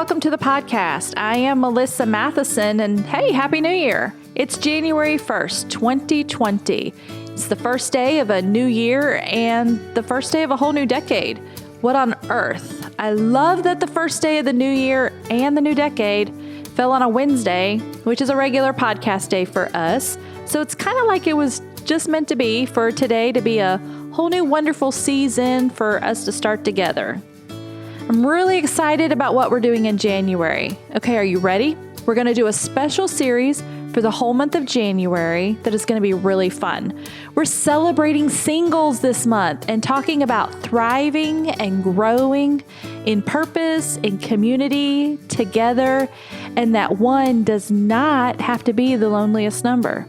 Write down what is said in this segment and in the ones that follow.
welcome to the podcast. I am Melissa Matheson, and hey, Happy New Year. It's January 1st, 2020. It's the first day of a new year and the first day of a whole new decade. What on earth? I love that the first day of the new year and the new decade fell on a Wednesday, which is a regular podcast day for us. So it's kind of like it was just meant to be for today to be a whole new wonderful season for us to start together. I'm really excited about what we're doing in January. Okay, are you ready? We're going to do a special series for the whole month of January that is going to be really fun. We're celebrating singles this month and talking about thriving and growing in purpose, in community, together, and that one does not have to be the loneliest number.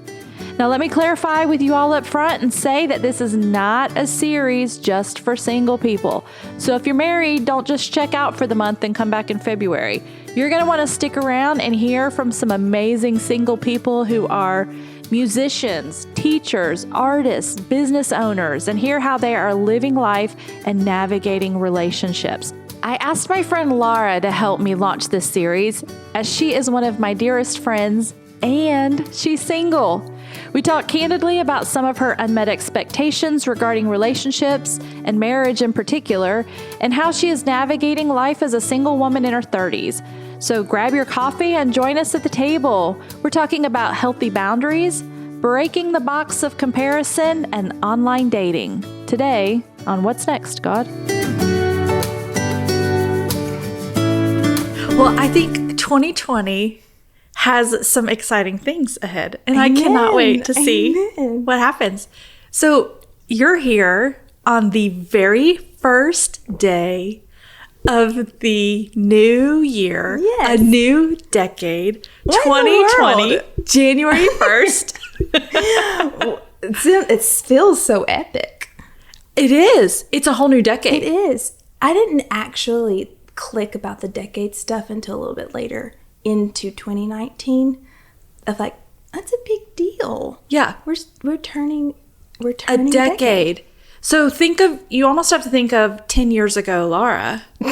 Now, let me clarify with you all up front and say that this is not a series just for single people. So if you're married, don't just check out for the month and come back in February. You're going to want to stick around and hear from some amazing single people who are musicians, teachers, artists, business owners, and hear how they are living life and navigating relationships. I asked my friend Laura to help me launch this series, as she is one of my dearest friends and she's single. We talk candidly about some of her unmet expectations regarding relationships and marriage in particular, and how she is navigating life as a single woman in her 30s. So grab your coffee and join us at the table. We're talking about healthy boundaries, breaking the box of comparison, and online dating. Today on What's Next, God? Well, I think 2020 has some exciting things ahead, and Amen. I cannot wait to see what happens. So you're here on the very first day of the new year, a new decade, 2020, January 1st. It feels so epic. It is. It's a whole new decade. It is. I didn't actually click about the decade stuff until a little bit later into 2019 of like, that's a big deal. Yeah. We're turning a decade. So you almost have to think of 10 years ago, Laura. 10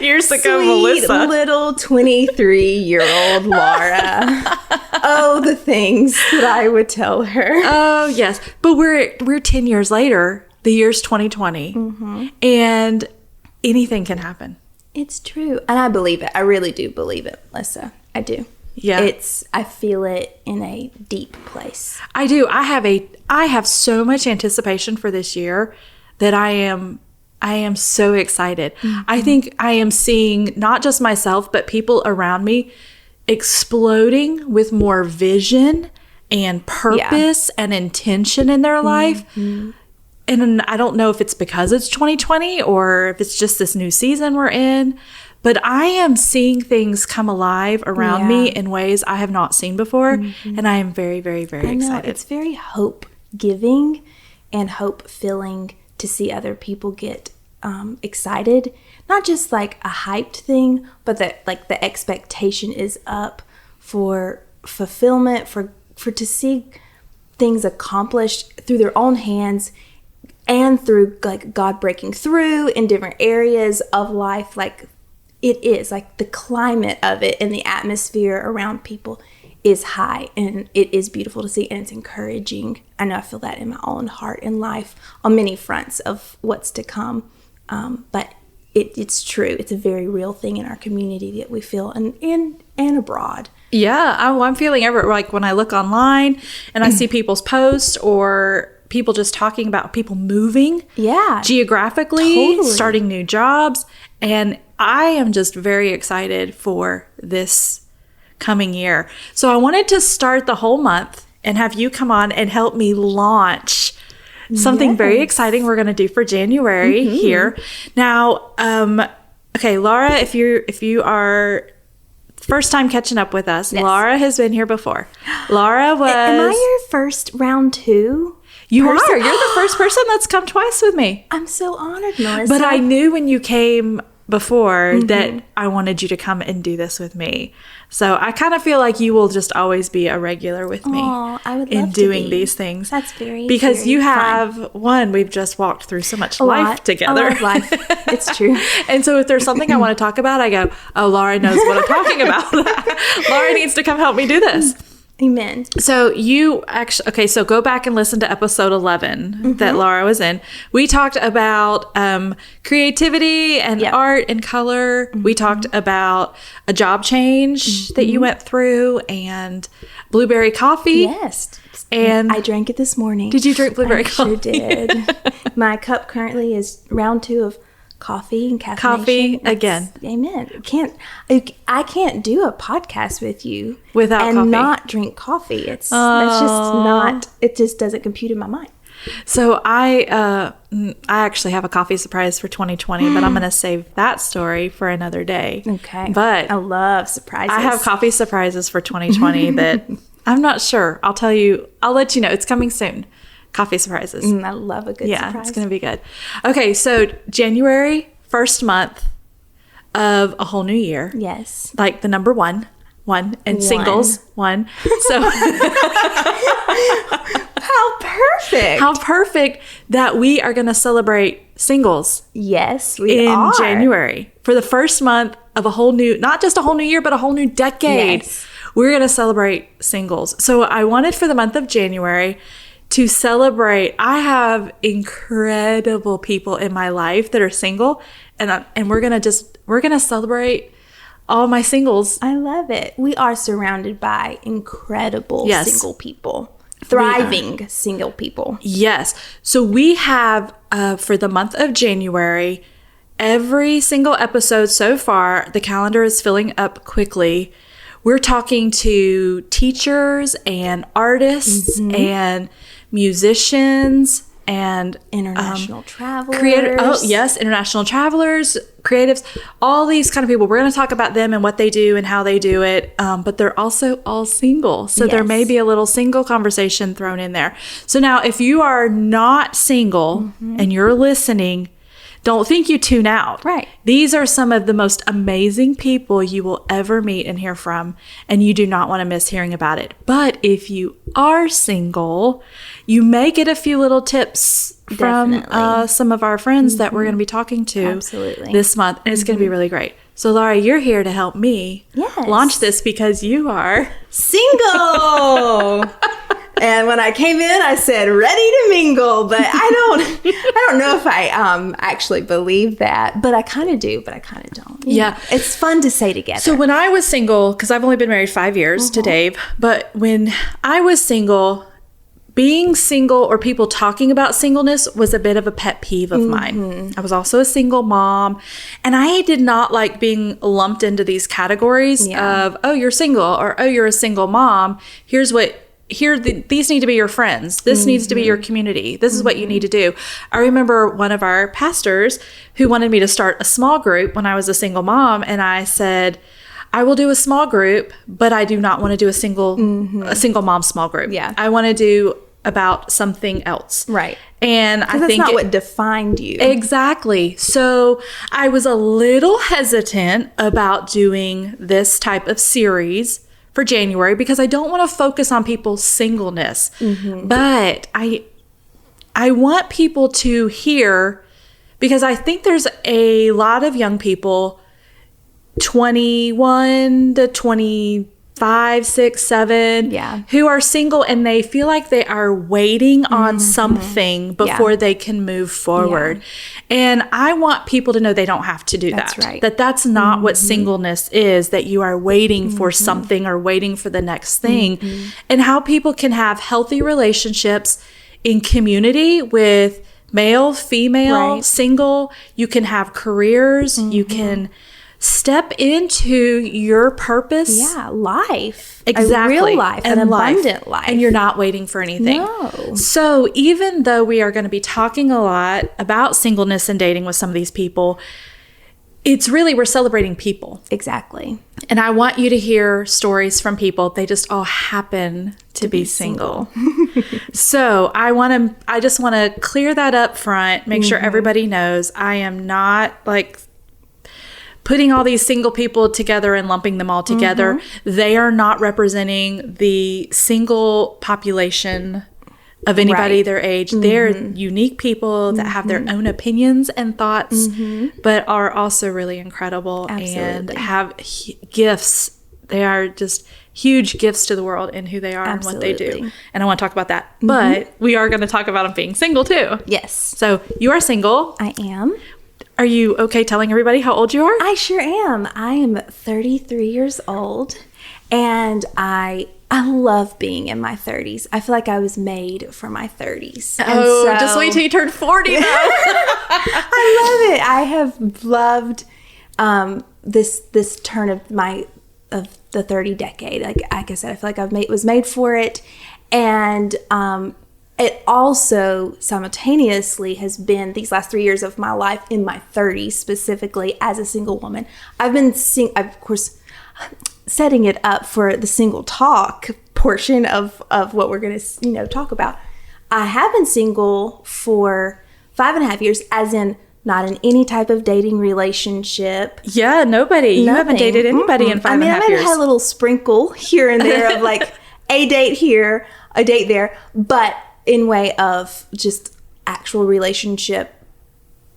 years ago, Sweet Melissa. Little 23-year-old Laura. Oh, the things that I would tell her. Oh, yes. But we're 10 years later. The year's 2020. Mm-hmm. And anything can happen. It's true. And I believe it. I really do believe it, Melissa. I do. Yeah. I feel it in a deep place. I do. I have so much anticipation for this year that I am so excited. Mm-hmm. I think I am seeing not just myself, but people around me exploding with more vision and purpose and intention in their life. Mm-hmm. And I don't know if it's because it's 2020 or if it's just this new season we're in, but I am seeing things come alive around me in ways I have not seen before. Mm-hmm. And I am very, very, very excited. It's very hope-giving and hope-filling to see other people get excited. Not just like a hyped thing, but that like the expectation is up for fulfillment, for to see things accomplished through their own hands, and through like God breaking through in different areas of life. Like it is like the climate of it and the atmosphere around people is high, and it is beautiful to see, and it's encouraging. I know I feel that in my own heart and life on many fronts of what's to come. But it's true. It's a very real thing in our community that we feel and abroad. Yeah, I'm feeling like when I look online and I see people's posts or people just talking about people moving geographically, starting new jobs. And I am just very excited for this coming year. So I wanted to start the whole month and have you come on and help me launch something very exciting we're going to do for January here. Now, okay, Laura, if you are first time catching up with us, Laura has been here before. Laura was... Am I your first round 2? You are. You're the first person that's come twice with me. I'm so honored, Melissa. But I knew when you came before that I wanted you to come and do this with me. So I kind of feel like you will just always be a regular with me I would in love doing to be. these things. That's very because very you fun. have one. We've just walked through so much A life lot. together. A lot of life. It's true. And so if there's something I want to talk about, I go, oh, Laura knows what I'm talking about. Laura needs to come help me do this. Amen. So you actually, okay, so go back and listen to episode 11 that Laura was in. We talked about creativity and art and color. We talked about a job change that you went through and blueberry coffee. Yes. And I drank it this morning. Did you drink blueberry I coffee? sure did. My cup currently is round 2 of coffee and caffeination. Coffee again. Amen. I can't do a podcast with you Without and coffee. not drink coffee. That's just not. It just doesn't compute in my mind. So I actually have a coffee surprise for 2020, but I'm going to save that story for another day. Okay. But I love surprises. I have coffee surprises for 2020 that I'm not sure. I'll tell you. I'll let you know. It's coming soon. Coffee surprises. I love a good surprise. It's going to be good. Okay, so January, first month of a whole new year. Yes. Like the number one, and singles, one. So How perfect. how perfect that we are going to celebrate singles Yes, we in are. January for the first month of a whole new, not just a whole new year, but a whole new decade. Yes. We're going to celebrate singles. So I wanted for the month of January to celebrate. I have incredible people in my life that are single, and we're going to celebrate all my singles. I love it. We are surrounded by incredible Yes. single people. Thriving single people. Yes. So we have, for the month of January, every single episode so far, the calendar is filling up quickly. We're talking to teachers and artists and musicians and International travelers. international travelers, creatives, all these kind of people. We're going to talk about them and what they do and how they do it. But they're also all single. So there may be a little single conversation thrown in there. So now if you are not single and you're listening, don't think you tune out. Right. These are some of the most amazing people you will ever meet and hear from, and you do not want to miss hearing about it. But if you are single, you may get a few little tips from Definitely. some of our friends that we're going to be talking to Absolutely. this month, and it's going to be really great. So, Laura, you're here to help me Yes. launch this because you are Single. And when I came in, I said, ready to mingle. But I don't know if I actually believe that. But I kind of do, but I kind of don't. You Yeah. know, it's fun to say together. So when I was single, because I've only been married 5 years to Dave, but when I was single, being single or people talking about singleness was a bit of a pet peeve of mine. I was also a single mom, and I did not like being lumped into these categories of, oh, you're single, or oh, you're a single mom. These need to be your friends. This needs to be your community. This is what you need to do. I remember one of our pastors who wanted me to start a small group when I was a single mom, and I said, I will do a small group, but I do not want to do a single mom small group. Yeah. I want to do about something else. Right. And I that's think not what defined you. Exactly. So I was a little hesitant about doing this type of series for January because I don't want to focus on people's singleness. But I want people to hear, because I think there's a lot of young people 21 to 25, 6, 7 who are single, and they feel like they are waiting on something before they can move forward. And I want people to know they don't have to do That's that. right. That's not what singleness is, that you are waiting for something or waiting for the next thing. And how people can have healthy relationships in community with male, female, single. You can have careers. You can step into your purpose. Yeah, life. Exactly. A real life, an abundant life. And you're not waiting for anything. No. So even though we are going to be talking a lot about singleness and dating with some of these people, it's really, we're celebrating people. Exactly. And I want you to hear stories from people. They just all happen to be single. So I just want to clear that up front, make sure everybody knows I am not like putting all these single people together and lumping them all together. They are not representing the single population of anybody their age. They're unique people that have their own opinions and thoughts, but are also really incredible and have gifts. They are just huge gifts to the world in who they are and what they do. And I want to talk about that. But we are going to talk about them being single too. Yes. So you are single. I am. Are you okay telling everybody how old you are? I sure am. I am 33 years old, and I love being in my 30s. I feel like I was made for my 30s. Oh, just wait till you turn 40 though. I love it. I have loved this turn of the 30 decade. Like I said, I feel like was made for it, and it also simultaneously has been these last 3 years of my life in my 30s, specifically as a single woman. I've been of course, setting it up for the single talk portion of what we're going to talk about. I have been single for 5.5 years, as in not in any type of dating relationship. Yeah, nobody. You haven't dated anybody in 5.5 years. I had a little sprinkle here and there of like a date here, a date there, but in way of just actual relationship.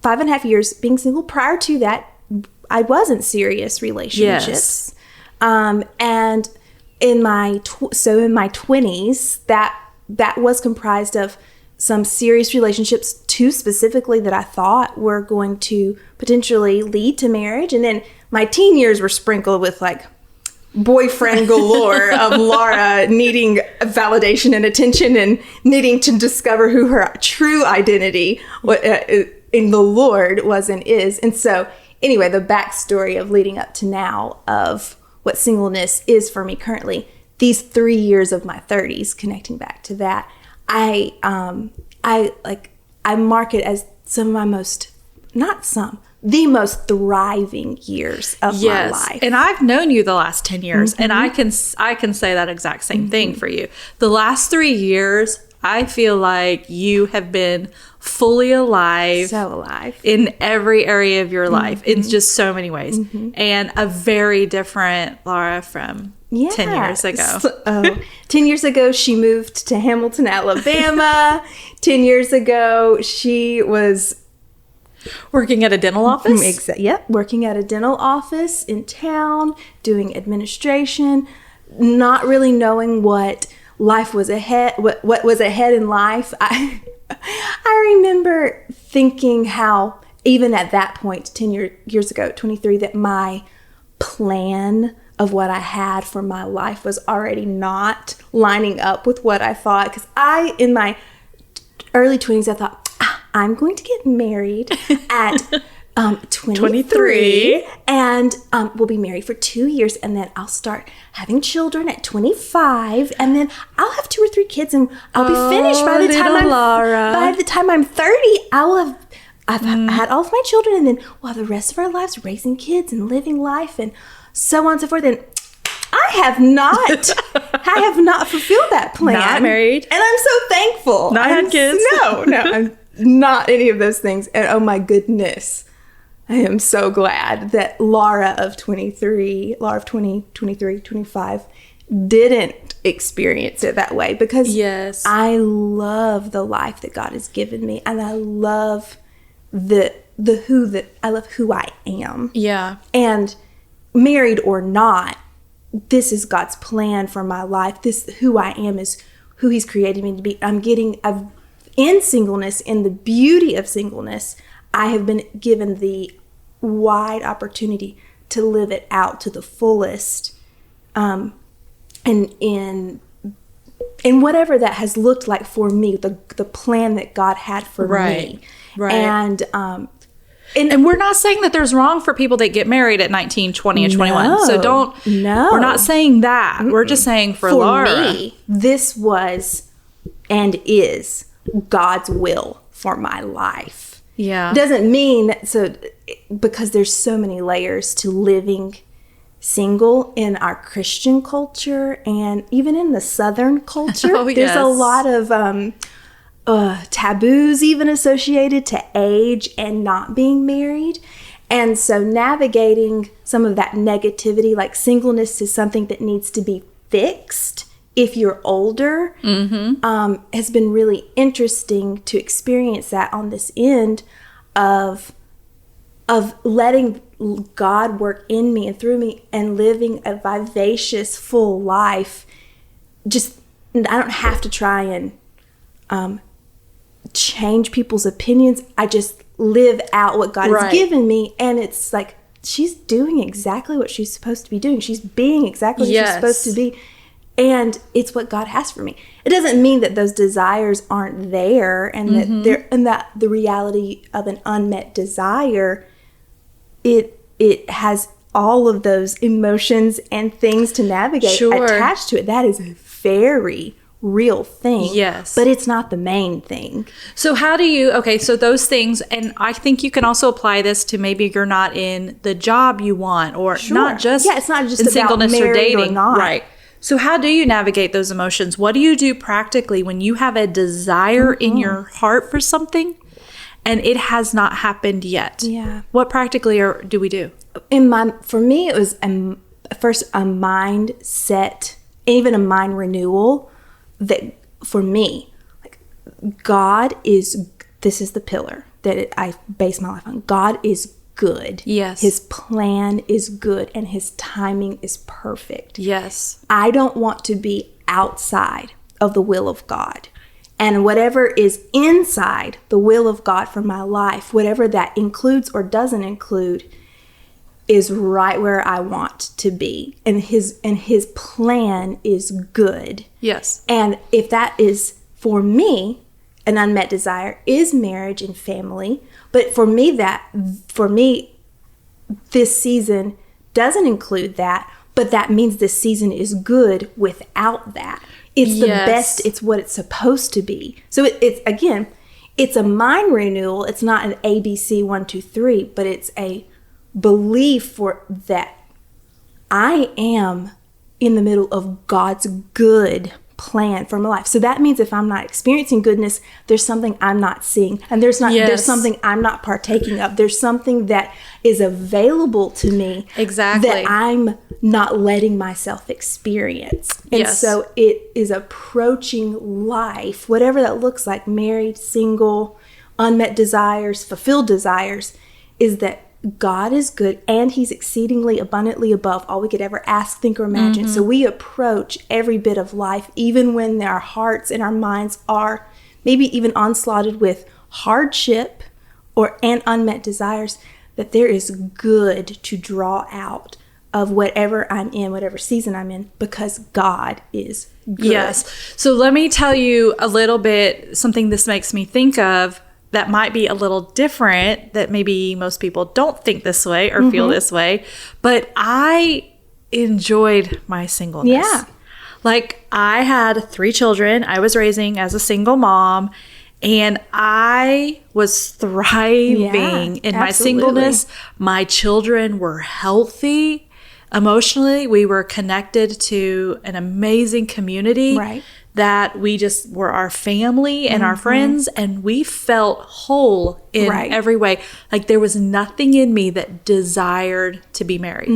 5.5 years being single. Prior to that, I wasn't serious relationships. Yes. And in my 20s, that was comprised of some serious relationships, two specifically that I thought were going to potentially lead to marriage. And then my teen years were sprinkled with like boyfriend galore of Laura needing validation and attention and needing to discover who her true identity in the Lord was and is. And so anyway, the backstory of leading up to now of what singleness is for me currently, these 3 years of my 30s, connecting back to that, I mark it as the most thriving years of my life. And I've known you the last 10 years, and I can say that exact same thing for you. The last 3 years, I feel like you have been fully alive. So alive. In every area of your life, in just so many ways. And a very different Laura from 10 years ago. 10 years ago, she moved to Hamilton, Alabama. 10 years ago, she was working at a dental office. Yep, working at a dental office in town, doing administration, not really knowing what life was ahead, what was ahead in life. I remember thinking how even at that point, 10 years ago, 23, that my plan of what I had for my life was already not lining up with what I thought. Because in my early 20s, I thought, I'm going to get married at 23, and we'll be married for 2 years, and then I'll start having children at 25, and then I'll have 2 or 3 kids, and I'll be finished by the time I'm 30. I've had all of my children, and then we'll have the rest of our lives raising kids and living life, and so on and so forth. And I have not fulfilled that plan. Not married, and I'm so thankful. Not had kids. No, I'm not any of those things. And oh my goodness, I am so glad that Laura of 20, 23, 25 didn't experience it that way, because I love the life that God has given me, and I love I love who I am. Yeah. And married or not, this is God's plan for my life. Who I am is who He's created me to be. In singleness, in the beauty of singleness, I have been given the wide opportunity to live it out to the fullest, and in whatever that has looked like for me, the plan that God had for me. Right. And we're not saying that there's wrong for people that get married at 19, 20, and 21. So we're not saying that. We're just saying for Laura. Me, this was and is God's will for my life. Yeah. Doesn't mean because there's so many layers to living single in our Christian culture, and even in the Southern culture. There's a lot of taboos even associated to age and not being married. And so navigating some of that negativity, like singleness is something that needs to be fixed if you're older, has been really interesting to experience that on this end of letting God work in me and through me and living a vivacious, full life. Just, I don't have to try and change people's opinions. I just live out what God has given me. And it's like, she's doing exactly what she's supposed to be doing. She's being exactly what she's supposed to be. And it's what God has for me. It doesn't mean that those desires aren't there and that the reality of an unmet desire, it has all of those emotions and things to navigate attached to it. That is a very real thing. Yes. But it's not the main thing. So how do you, so those things, and I think you can also apply this to maybe you're not in the job you want, or not just, it's not just in about singleness or dating. Or not. Right. So how do you navigate those emotions? What do you do practically when you have a desire in your heart for something and it has not happened yet? Yeah. What practically do we do? For me, it was first a mindset, even a mind renewal. That for me, like, this is the pillar that I base my life on. God is good. Yes. His plan is good and his timing is perfect. Yes. I don't want to be outside of the will of God. And whatever is inside the will of God for my life, whatever that includes or doesn't include, is right where I want to be. And his plan is good. Yes. And if that is, for me, an unmet desire is marriage and family. But for me, this season doesn't include that. But that means this season is good without that. It's the best. It's what it's supposed to be. So it's a mind renewal. It's not an ABC 1, 2, 3, but it's a belief for that I am in the middle of God's good plan for my life. So that means if I'm not experiencing goodness, there's something I'm not seeing, and there's something I'm not partaking of. There's something that is available to me that I'm not letting myself experience. And so it is approaching life, whatever that looks like, married, single, unmet desires, fulfilled desires, is that God is good and he's exceedingly abundantly above all we could ever ask, think, or imagine. So we approach every bit of life, even when our hearts and our minds are maybe even onslaughted with hardship and unmet desires, that there is good to draw out of whatever I'm in, whatever season I'm in, because God is good. Yes. So let me tell you a little bit, something this makes me think of that might be a little different, that maybe most people don't think this way or feel this way, but I enjoyed my singleness. Yeah. Like, I had 3 children. I was raising as a single mom, and I was thriving in my singleness. My children were healthy. Emotionally, we were connected to an amazing community. Right. That we just were our family and our friends, and we felt whole in every way. Like, there was nothing in me that desired to be married.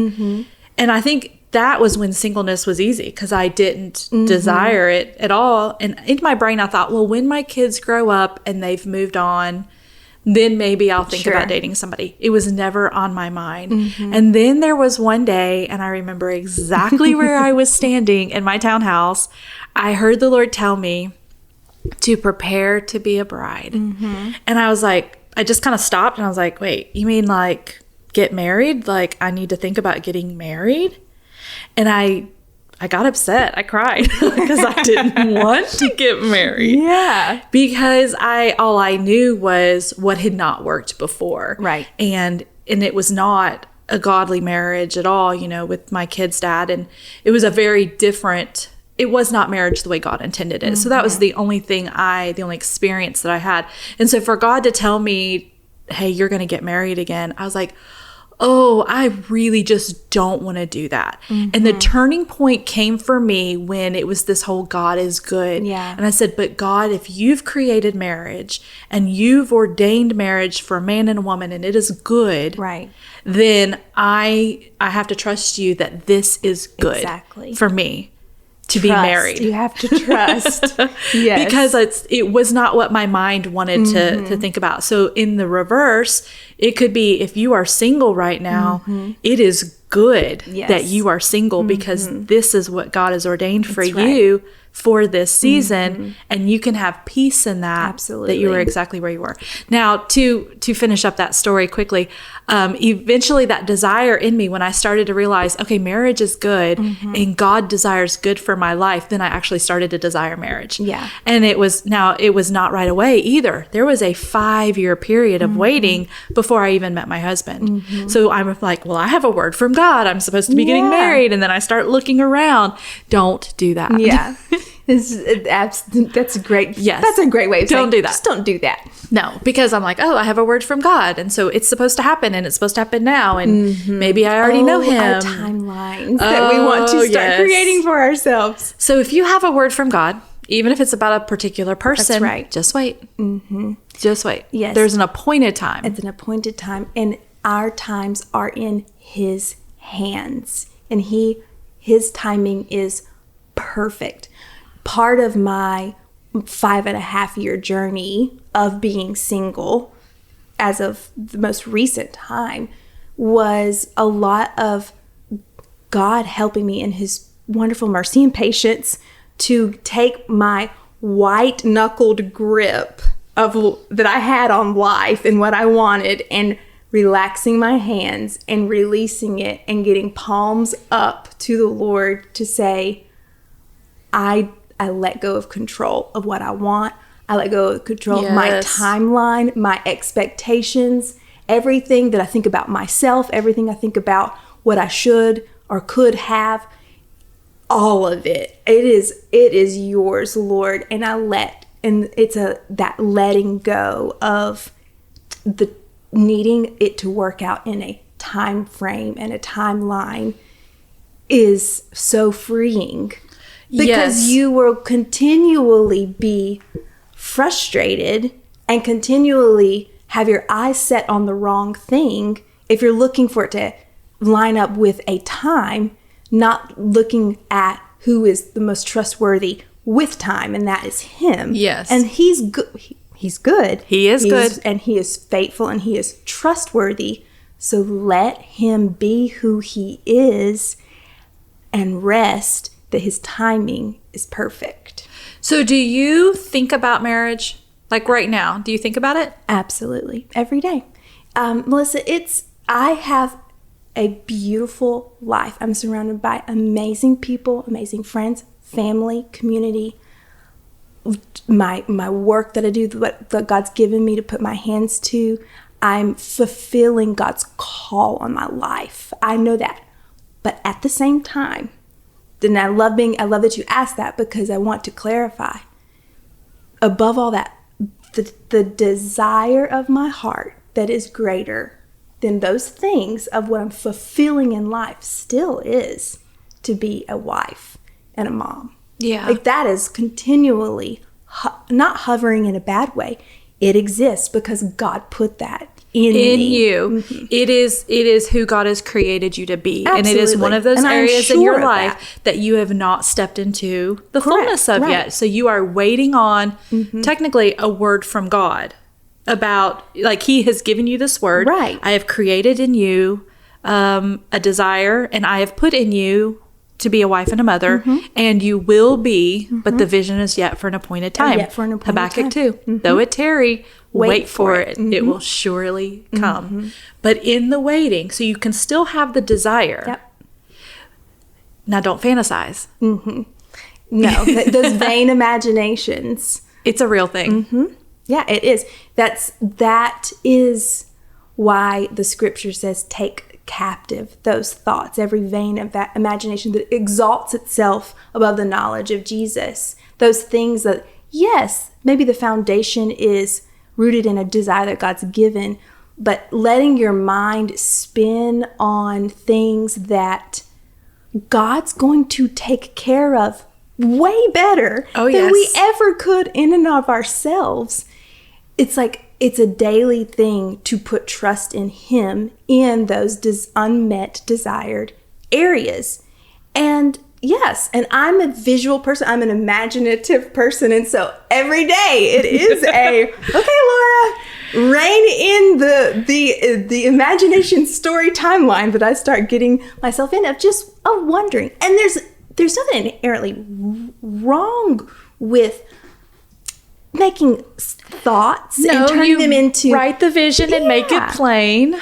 And I think that was when singleness was easy, because I didn't desire it at all. And in my brain, I thought, well, when my kids grow up and they've moved on, then maybe I'll think about dating somebody. It was never on my mind. And then there was one day, and I remember exactly where I was standing in my townhouse. I heard the Lord tell me to prepare to be a bride. And I was like, I just kind of stopped and I was like, wait, you mean like get married? Like, I need to think about getting married? And I got upset. I cried because I didn't want to get married. Yeah. Because all I knew was what had not worked before. Right. And it was not a godly marriage at all, with my kid's dad. And it was a very different, it was not marriage the way God intended it. So that was the only experience that I had. And so for God to tell me, hey, you're going to get married again, I was like, oh, I really just don't want to do that. And the turning point came for me when it was this whole God is good. Yeah. And I said, but God, if you've created marriage and you've ordained marriage for a man and a woman and it is good, Right. then I have to trust you that this is good Exactly. for me to be Trust. married. You have to trust. Yes. Because it was not what my mind wanted to think about. So in the reverse, it could be if you are single right now, it is good Yes. that you are single because this is what God has ordained for That's right. you for this season, and you can have peace in that. Absolutely. That you were exactly where you were. Now, to finish up that story quickly, eventually that desire in me, when I started to realize, okay, marriage is good and God desires good for my life, then I actually started to desire marriage. Yeah. And it was not right away either. There was a 5-year period of waiting before I even met my husband. So I'm like, well, I have a word from God. I'm supposed to be getting Yeah. married. And then I start looking around. Don't do that. Yeah. That's great. Yes. That's a great way of saying, Don't do that. Just don't do that. No, because I'm like, oh, I have a word from God. And so it's supposed to happen and it's supposed to happen now. And maybe I already know him. Our timelines that we want to start yes. creating for ourselves. So if you have a word from God, even if it's about a particular person, That's right. just wait. Just wait. Yes. There's an appointed time. It's an appointed time, and our times are in His hands, and His timing is perfect. Part of my 5.5-year journey of being single, as of the most recent time, was a lot of God helping me in His wonderful mercy and patience to take my white-knuckled grip of that I had on life and what I wanted, and relaxing my hands and releasing it and getting palms up to the Lord to say, I let go of control of what I want. I let go of control of my Yes. timeline, my expectations, everything that I think about myself, everything I think about what I should or could have, all of it. It is yours, Lord. And it's that letting go of the needing it to work out in a time frame and a timeline is so freeing. Because Yes. you will continually be frustrated and continually have your eyes set on the wrong thing if you're looking for it to line up with a time, not looking at who is the most trustworthy with time, and that is Him. Yes. And He's good. He's good. He is good. And He is faithful, and He is trustworthy. So let Him be who He is and rest that His timing is perfect. So do you think about marriage? Like right now, do you think about it? Absolutely. Every day. Melissa, I have a beautiful life. I'm surrounded by amazing people, amazing friends, family, community. My work that I do, what God's given me to put my hands to, I'm fulfilling God's call on my life. I know that. But at the same time, and I love that you asked that, because I want to clarify. Above all that, the desire of my heart that is greater than those things of what I'm fulfilling in life still is to be a wife and a mom. Yeah. Like that is continually not hovering in a bad way. It exists because God put that in me. you. It is who God has created you to be. Absolutely. And it is one of those And I'm areas in sure your of life that you have not stepped into the Correct. fullness of Right. yet. So you are waiting on technically a word from God about, like, He has given you this word. Right. I have created in you a desire, and I have put in you to be a wife and a mother, and you will be, but the vision is yet for an appointed time. Yet for an appointed Habakkuk time. 2. Though it tarry, wait for it. Mm-hmm. It will surely come. But in the waiting, so you can still have the desire. Yep. Now, don't fantasize. No, those vain imaginations. It's a real thing. Yeah, it is. That is why the scripture says, take captive those thoughts, every vain of that imagination that exalts itself above the knowledge of Jesus. Those things that, yes, maybe the foundation is rooted in a desire that God's given, but letting your mind spin on things that God's going to take care of way better than we ever could in and of ourselves. It's like, it's a daily thing to put trust in Him in those unmet, desired areas. And yes, and I'm a visual person. I'm an imaginative person. And so every day it is okay, Laura, rein in the imagination story timeline that I start getting myself in of wondering. And there's nothing inherently wrong with making thoughts and turning them into... write the vision and make it plain.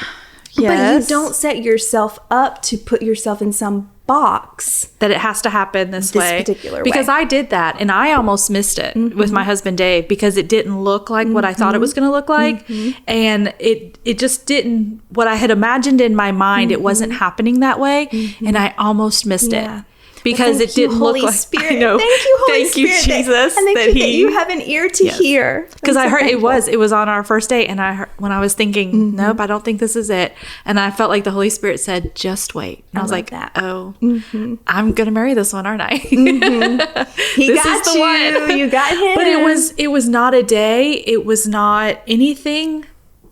Yes. But you don't set yourself up to put yourself in some box that it has to happen this way. Particular way. Because I did that and I almost missed it with my husband Dave because it didn't look like what I thought it was going to look like. And it just didn't, what I had imagined in my mind, it wasn't happening that way. And I almost missed it. Because it didn't look like... Spirit. I know. Thank you, Holy Spirit. Thank you, Jesus. And thank you that you have an ear to hear. Because I heard it was on our first date, and I heard, when I was thinking, nope, I don't think this is it. And I felt like the Holy Spirit said, just wait. And I was like, I'm going to marry this one, aren't I? He this got is the one. You got him. But it was not a day. It was not anything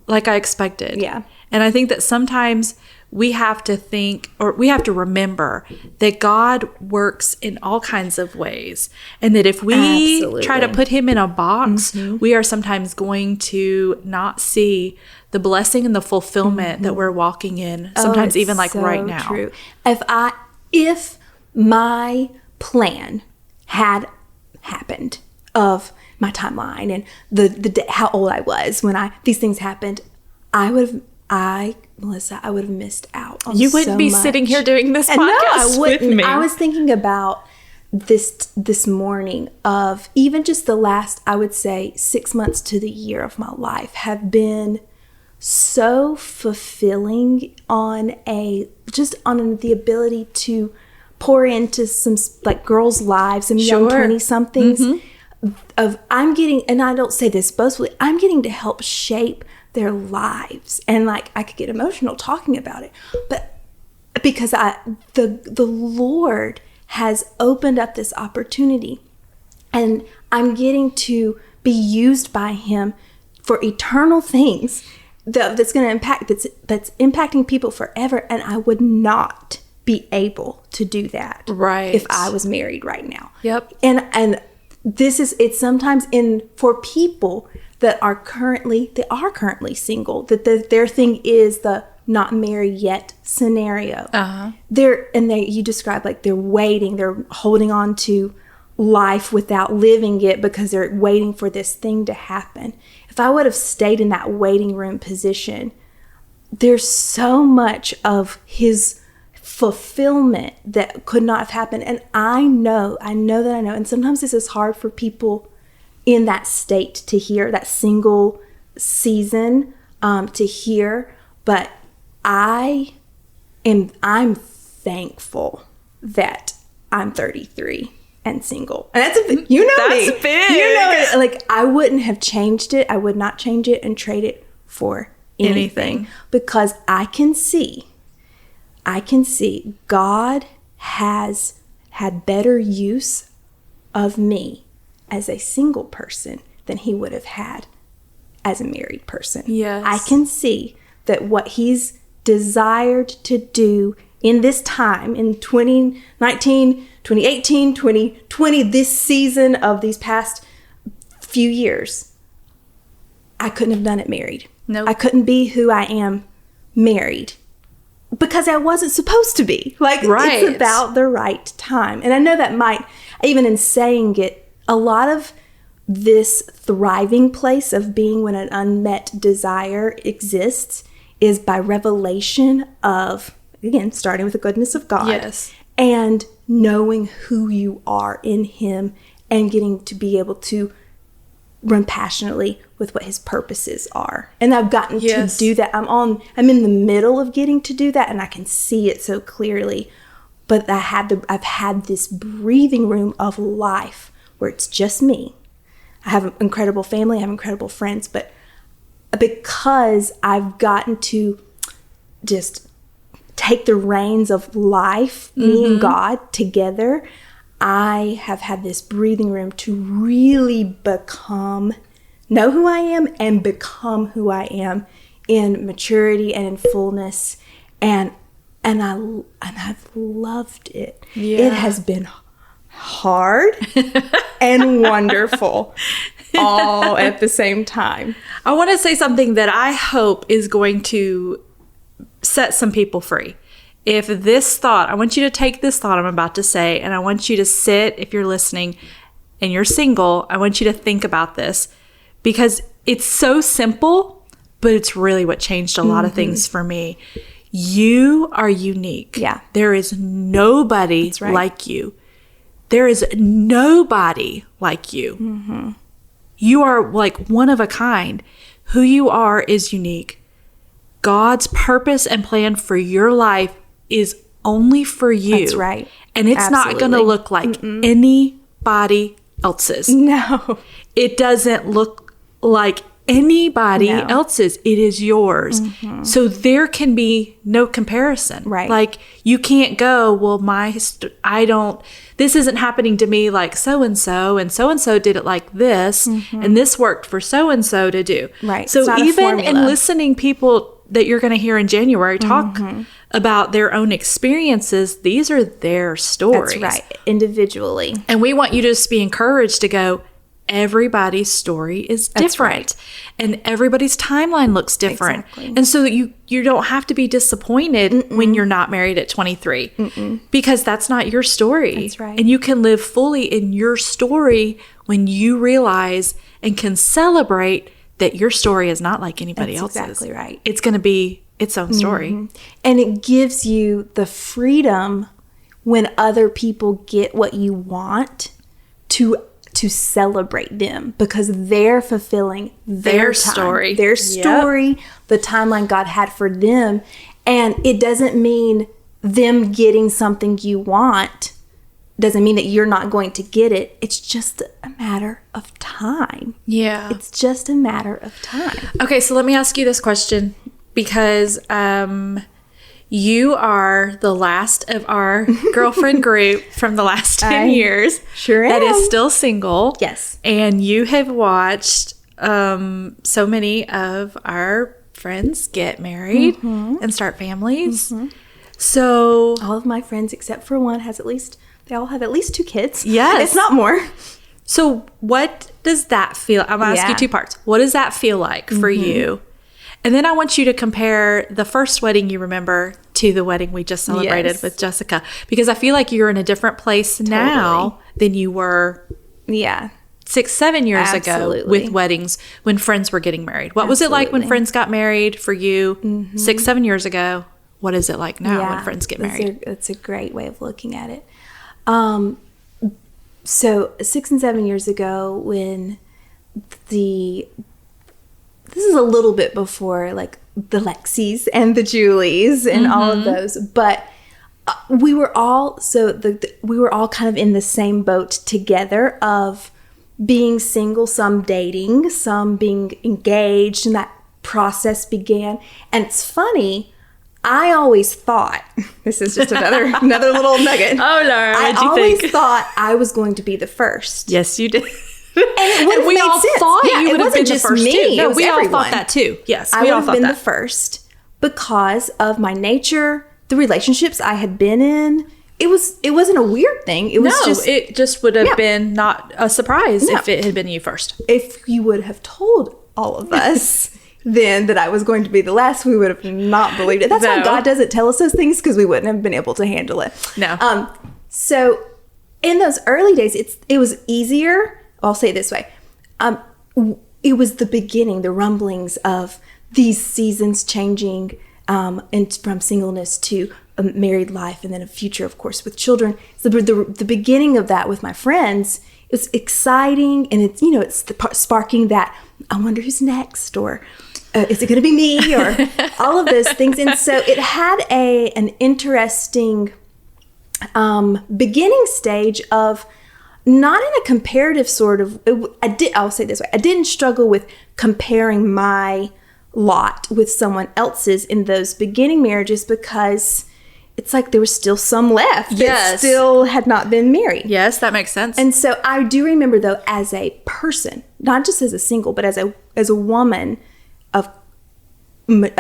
like I expected. Yeah. And I think that sometimes we have to think, or we have to remember that God works in all kinds of ways. And that if we try to put Him in a box, we are sometimes going to not see the blessing and the fulfillment that we're walking in. Sometimes even like right now. True. If my plan had happened of my timeline and the how old I was when these things happened, Melissa, I would have missed out on You wouldn't be much. sitting here doing this podcast with me. I was thinking about this morning of even just the last, I would say, 6 months to the year of my life have been so fulfilling on the ability to pour into some like girls' lives and young 20-somethings of I'm getting, and I don't say this boastfully, I'm getting to help shape their lives. And like I could get emotional talking about it, but because the Lord has opened up this opportunity and I'm getting to be used by Him for eternal things that's going to impact, that's impacting people forever. And I would not be able to do that if I was married right now. Yep. And it's sometimes for people that are currently single, that their thing is the not married yet scenario. You describe like they're waiting, they're holding on to life without living it because they're waiting for this thing to happen. If I would have stayed in that waiting room position, there's so much of His fulfillment that could not have happened. And I know, and sometimes this is hard for people in that state to hear, that single season to hear, but I'm thankful that I'm 33 and single. And that's me. That's big. You know it. Like I wouldn't have changed it. I would not change it and trade it for anything. Because I can see God has had better use of me as a single person than He would have had as a married person. Yes. I can see that what He's desired to do in this time, in 2019, 2018, 2020, this season of these past few years, I couldn't have done it married. Nope. I couldn't be who I am married because I wasn't supposed to be. It's about the right time. And I know that might, even in saying it, a lot of this thriving place of being when an unmet desire exists is by revelation of, again, starting with the goodness of God. Yes. And knowing who you are in Him and getting to be able to run passionately with what His purposes are. And I've gotten to do that. I'm in the middle of getting to do that, and I can see it so clearly. But I've had this breathing room of life where it's just me. I have an incredible family, I have incredible friends, but because I've gotten to just take the reins of life, me and God together, I have had this breathing room to really know who I am and become who I am in maturity and in fullness. And I've loved it. Yeah. It has been hard and wonderful all at the same time. I want to say something that I hope is going to set some people free. If this thought, I want you to take this thought I'm about to say, and I want you to sit, if you're listening and you're single, I want you to think about this, because it's so simple, but it's really what changed a lot of things for me. You are unique. Yeah. There is nobody like you. There is nobody like you. You are like one of a kind. Who you are is unique. God's purpose and plan for your life is only for you. That's right. And it's not going to look like anybody else's. No. It doesn't look like anybody else's. It is yours. So there can be no comparison. Right. Like you can't go, well, this isn't happening to me like so-and-so did it like this, and this worked for so-and-so to do. Right. So even in listening people that you're going to hear in January talk about their own experiences, these are their stories. That's right. Individually. And we want you to just be encouraged to go, everybody's story is different. And everybody's timeline looks different. Exactly. And so you don't have to be disappointed when you're not married at 23 because that's not your story. That's right. And you can live fully in your story when you realize and can celebrate that your story is not like anybody else's. Exactly right. It's going to be its own story. And it gives you the freedom when other people get what you want to celebrate them, because they're fulfilling their story. Their story, the timeline God had for them. And it doesn't mean them getting something you want doesn't mean that you're not going to get it. It's just a matter of time. Yeah. It's just a matter of time. Okay, so let me ask you this question, because you are the last of our girlfriend group from the last 10 years. Sure that am. is still single. Yes. And you have watched so many of our friends get married and start families. So All of my friends except for one they all have at least 2 kids. Yes. If not more. So what does that feel? I'm going to ask you 2 parts. What does that feel like for you? And then I want you to compare the first wedding you remember to the wedding we just celebrated with Jessica, because I feel like you're in a different place now than you were 6-7 years ago with weddings when friends were getting married. What was it like when friends got married for you 6-7 years ago? What is it like now when friends get married? That's a great way of looking at it. So 6 and 7 years ago, when this is a little bit before like the Lexis and the Julies and all of those, but we were all we were all kind of in the same boat together of being single, some dating, some being engaged, and that process began. And it's funny, I always thought, this is just another little nugget. Oh, Laura, I what'd you always think? thought I was going to be the first. Yes, you did. And we all thought you would have been the first too. No, we all thought that too. Yes, I we would all have thought been that. the first because of my nature, the relationships I had been in. It wasn't a weird thing. It was it just would have been not a surprise if it had been you first. If you would have told all of us then that I was going to be the last, we would have not believed it. That's why God doesn't tell us those things, because we wouldn't have been able to handle it. No. So in those early days, it was easier. I'll say it this way. It was the beginning, the rumblings of these seasons changing and from singleness to a married life, and then a future, of course, with children. So the beginning of that with my friends, it was exciting, and it's sparking that, I wonder who's next, or is it going to be me, or all of those things. And so it had an interesting beginning stage of, not in a comparative sort of, I'll say it this way, I didn't struggle with comparing my lot with someone else's in those beginning marriages because it's like there was still some left that still had not been married. Yes, that makes sense. And so I do remember, though, as a person, not just as a single, but as a woman in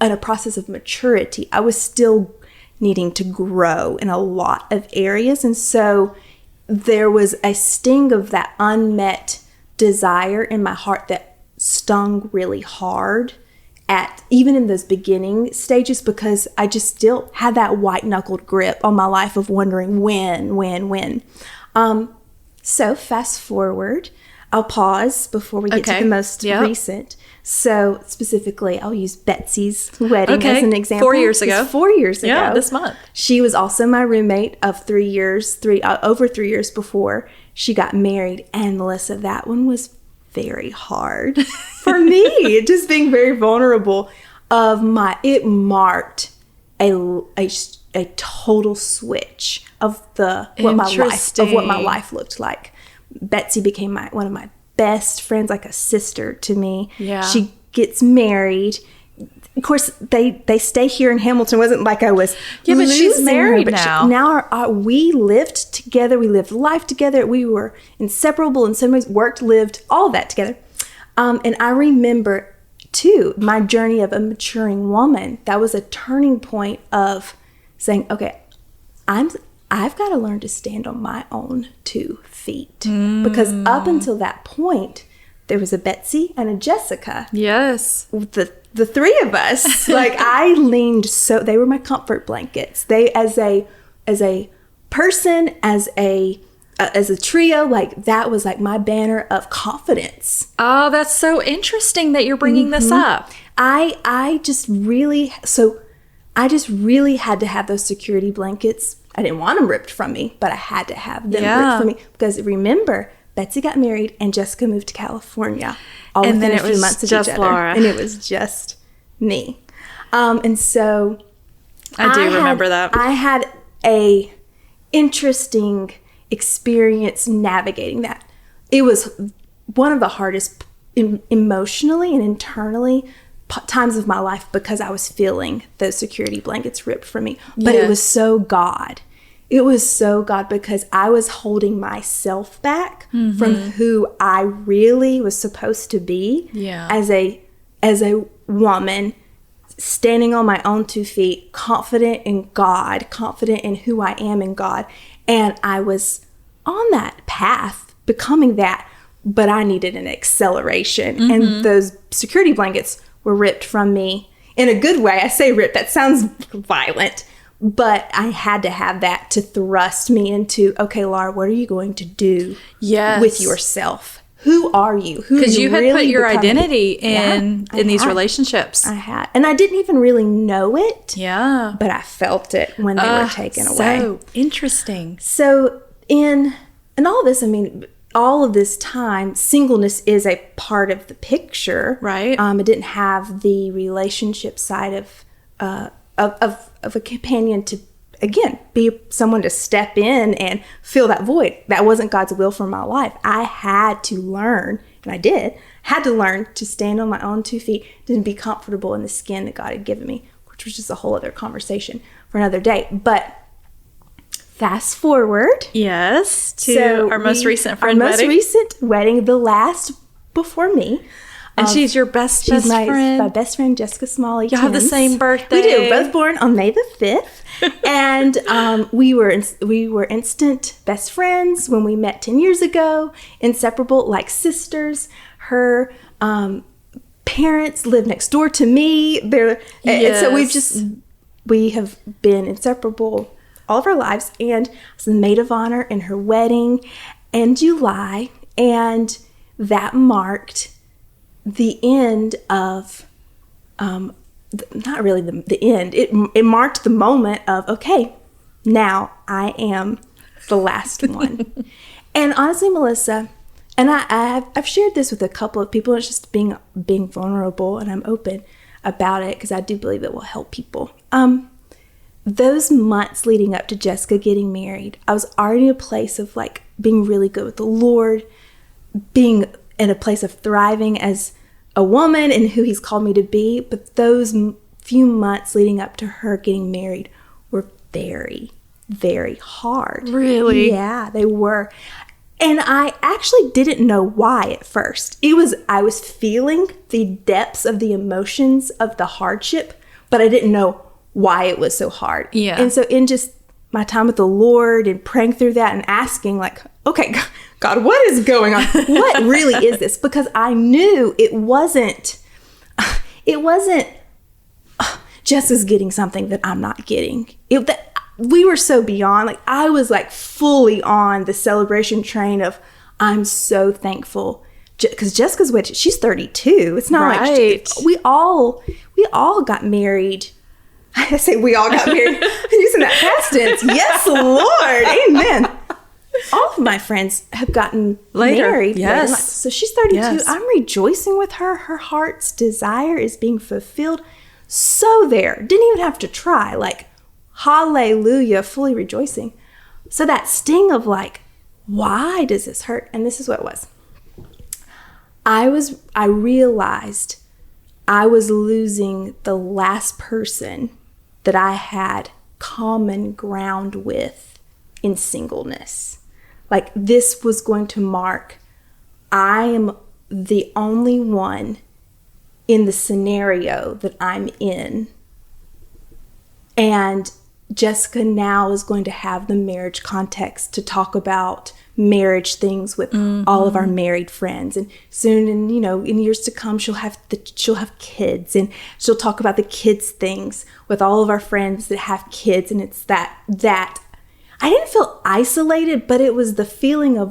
a process of maturity, I was still needing to grow in a lot of areas. And so there was a sting of that unmet desire in my heart that stung really hard even in those beginning stages, because I just still had that white-knuckled grip on my life of wondering when. So fast forward, I'll pause before we get to the most recent. So specifically, I'll use Betsy's wedding as an example. 4 years ago. 4 years ago. Yeah, this month. She was also my roommate of over 3 years before she got married. And Melissa, that one was very hard for me. Just being very vulnerable. It marked a total switch of what my life looked like. Betsy became one of my best friends, like a sister to me. Yeah. She gets married. Of course, they stay here in Hamilton. It wasn't like I was but she's married now. We lived together. We lived life together. We were inseparable in some ways, worked, lived, all of that together. And I remember, too, my journey of a maturing woman. That was a turning point of saying, okay, I've got to learn to stand on my own 2 feet. Because up until that point, there was a Betsy and a Jessica. Yes. The three of us, like I leaned they were my comfort blankets. They, as a person, as a trio, like that was like my banner of confidence. Oh, that's so interesting that you're bringing this up. I just really had to have those security blankets. I didn't want them ripped from me, but I had to have them ripped from me because remember, Betsy got married and Jessica moved to California. All within a few months of each other. Laura. And it was just me. And so I do remember that. I had a interesting experience navigating that. It was one of the hardest emotionally and internally times of my life because I was feeling those security blankets ripped from me. But it was so God. It was so God because I was holding myself back from who I really was supposed to be as a woman, standing on my own 2 feet, confident in God, confident in who I am in God. And I was on that path, becoming that, but I needed an acceleration. And those security blankets were ripped from me in a good way. I say ripped, that sounds violent. But I had to have that to thrust me into, okay, Laura, what are you going to do with yourself? Who are you? Because you had really put your identity in these relationships. I had. And I didn't even really know it. Yeah. But I felt it when they were taken away. So interesting. So in all of this, I mean, all of this time, singleness is a part of the picture. Right. It didn't have the relationship side of a companion to, again, be someone to step in and fill that void. That wasn't God's will for my life. I had to learn, and I had to learn to stand on my own 2 feet and be comfortable in the skin that God had given me, which was just a whole other conversation for another day. But fast forward. Yes, to our most recent friend wedding. Our most recent wedding, the last before me. And she's your best friend. My best friend, Jessica Smalley. You have the same birthday. We do. Both born on May the 5th. And we were instant best friends when we met 10 years ago. Inseparable, like sisters. Her parents live next door to me. And so we have been inseparable all of our lives. And I was the maid of honor in her wedding in July. And that marked the end of, not really the end. It marked the moment of, okay, now I am the last one. And honestly, Melissa, and I've shared this with a couple of people. It's just being vulnerable, and I'm open about it because I do believe it will help people. Those months leading up to Jessica getting married, I was already in a place of like being really good with the Lord, being in a place of thriving as a woman and who he's called me to be. But those few months leading up to her getting married were very, very hard. Really? Yeah, they were. And I actually didn't know why at first. I was feeling the depths of the emotions of the hardship, but I didn't know why it was so hard. Yeah. And so in just my time with the Lord and praying through that and asking like, okay, God, what is going on? What really is this? Because I knew it wasn't Jessica's getting something that I'm not getting. We were so beyond, like I was like fully on the celebration train of, I'm so thankful because Jessica's wedding, she's 32. It's not like we all got married. I say we all got married. I'm using that past tense. Yes, Lord. Amen. All of my friends have gotten married. Yes. Later. So she's 32. Yes. I'm rejoicing with her. Her heart's desire is being fulfilled. So there. Didn't even have to try. Like, hallelujah, fully rejoicing. So that sting of like, why does this hurt? And this is what it was. I realized I was losing the last person that I had common ground with in singleness. Like this was going to mark, I am the only one in the scenario that I'm in. And Jessica now is going to have the marriage context to talk about marriage things with all of our married friends, and soon, and in years to come, she'll have kids, and she'll talk about the kids things with all of our friends that have kids. And it's that I didn't feel isolated, but it was the feeling of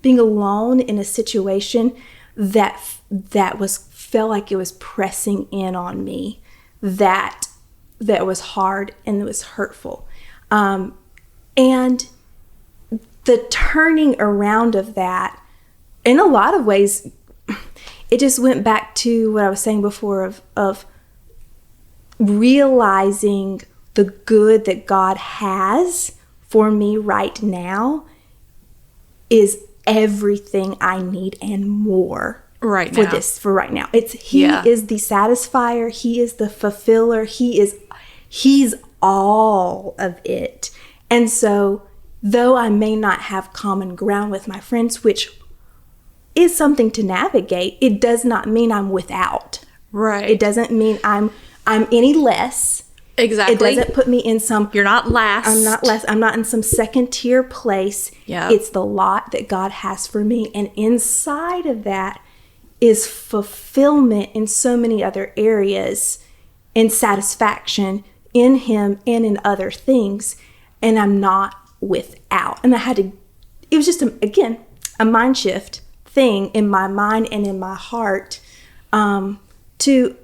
being alone in a situation that felt like it was pressing in on me, that was hard and it was hurtful. And the turning around of that, in a lot of ways, it just went back to what I was saying before of realizing the good that God has for me right now is everything I need and more right for now. for right now. He is the satisfier. He is the fulfiller. He's all of it. And so though I may not have common ground with my friends, which is something to navigate, it does not mean I'm without. Right. It doesn't mean I'm any less. Exactly. It doesn't put me in some... You're not last. I'm not less. I'm not in some second tier place. Yeah. It's the lot that God has for me. And inside of that is fulfillment in so many other areas, and satisfaction in Him and in other things. And I'm not without. And it was just a mind shift thing in my mind and in my heart, to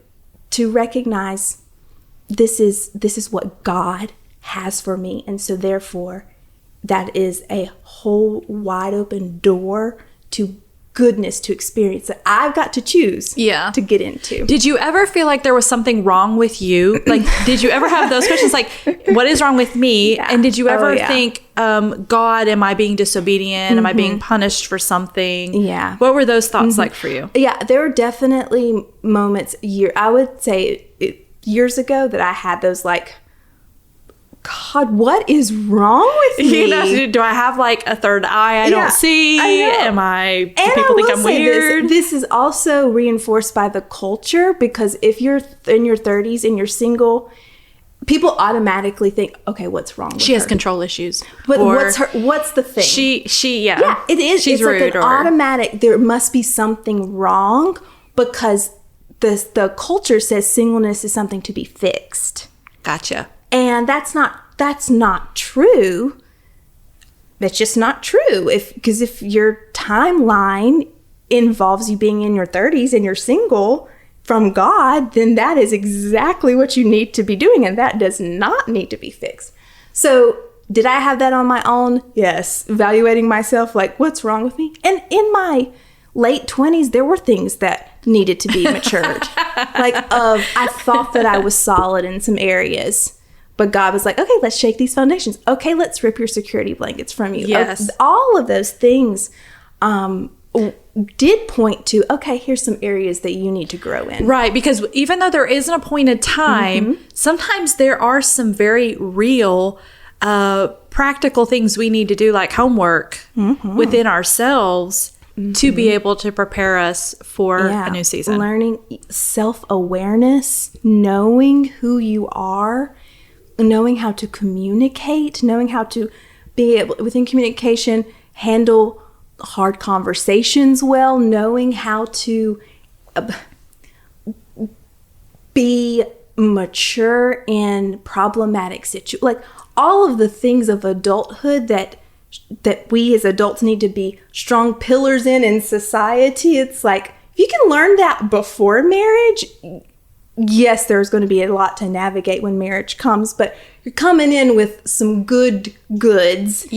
recognize this is what God has for me. And so therefore that is a whole wide open door to goodness, to experience that I've got to choose to get into. Did you ever feel like there was something wrong with you? Like, did you ever have those questions like, what is wrong with me? Yeah. And did you ever think, God, am I being disobedient? Am I being punished for something? Yeah. What were those thoughts like for you? Yeah, there were definitely moments, I would say years ago, that I had those like, God, what is wrong with me? Do I have like a third eye I don't see? Do people think I'm weird? This is also reinforced by the culture, because if you're in your 30s and you're single, people automatically think, okay, what's wrong with her? She has control issues. But what's the thing? Yeah, it is. She's it's rude, like an automatic, there must be something wrong, because the culture says singleness is something to be fixed. Gotcha. And that's not true. That's just not true. Because if your timeline involves you being in your 30s and you're single from God, then that is exactly what you need to be doing, and that does not need to be fixed. So did I have that on my own? Yes. Evaluating myself, like, what's wrong with me? And in my late 20s, there were things that needed to be matured. I thought that I was solid in some areas. But God was like, okay, let's shake these foundations. Okay, let's rip your security blankets from you. Yes. All of those things did point to, okay, here's some areas that you need to grow in. Right, because even though there is an appointed time, sometimes there are some very real practical things we need to do, like homework within ourselves to be able to prepare us for a new season. Learning self-awareness, knowing who you are, knowing how to communicate, knowing how to be able, within communication, handle hard conversations well, knowing how to be mature in problematic situations. Like all of the things of adulthood that we as adults need to be strong pillars in society. It's like, if you can learn that before marriage, yes, there's going to be a lot to navigate when marriage comes, but you're coming in with some goods,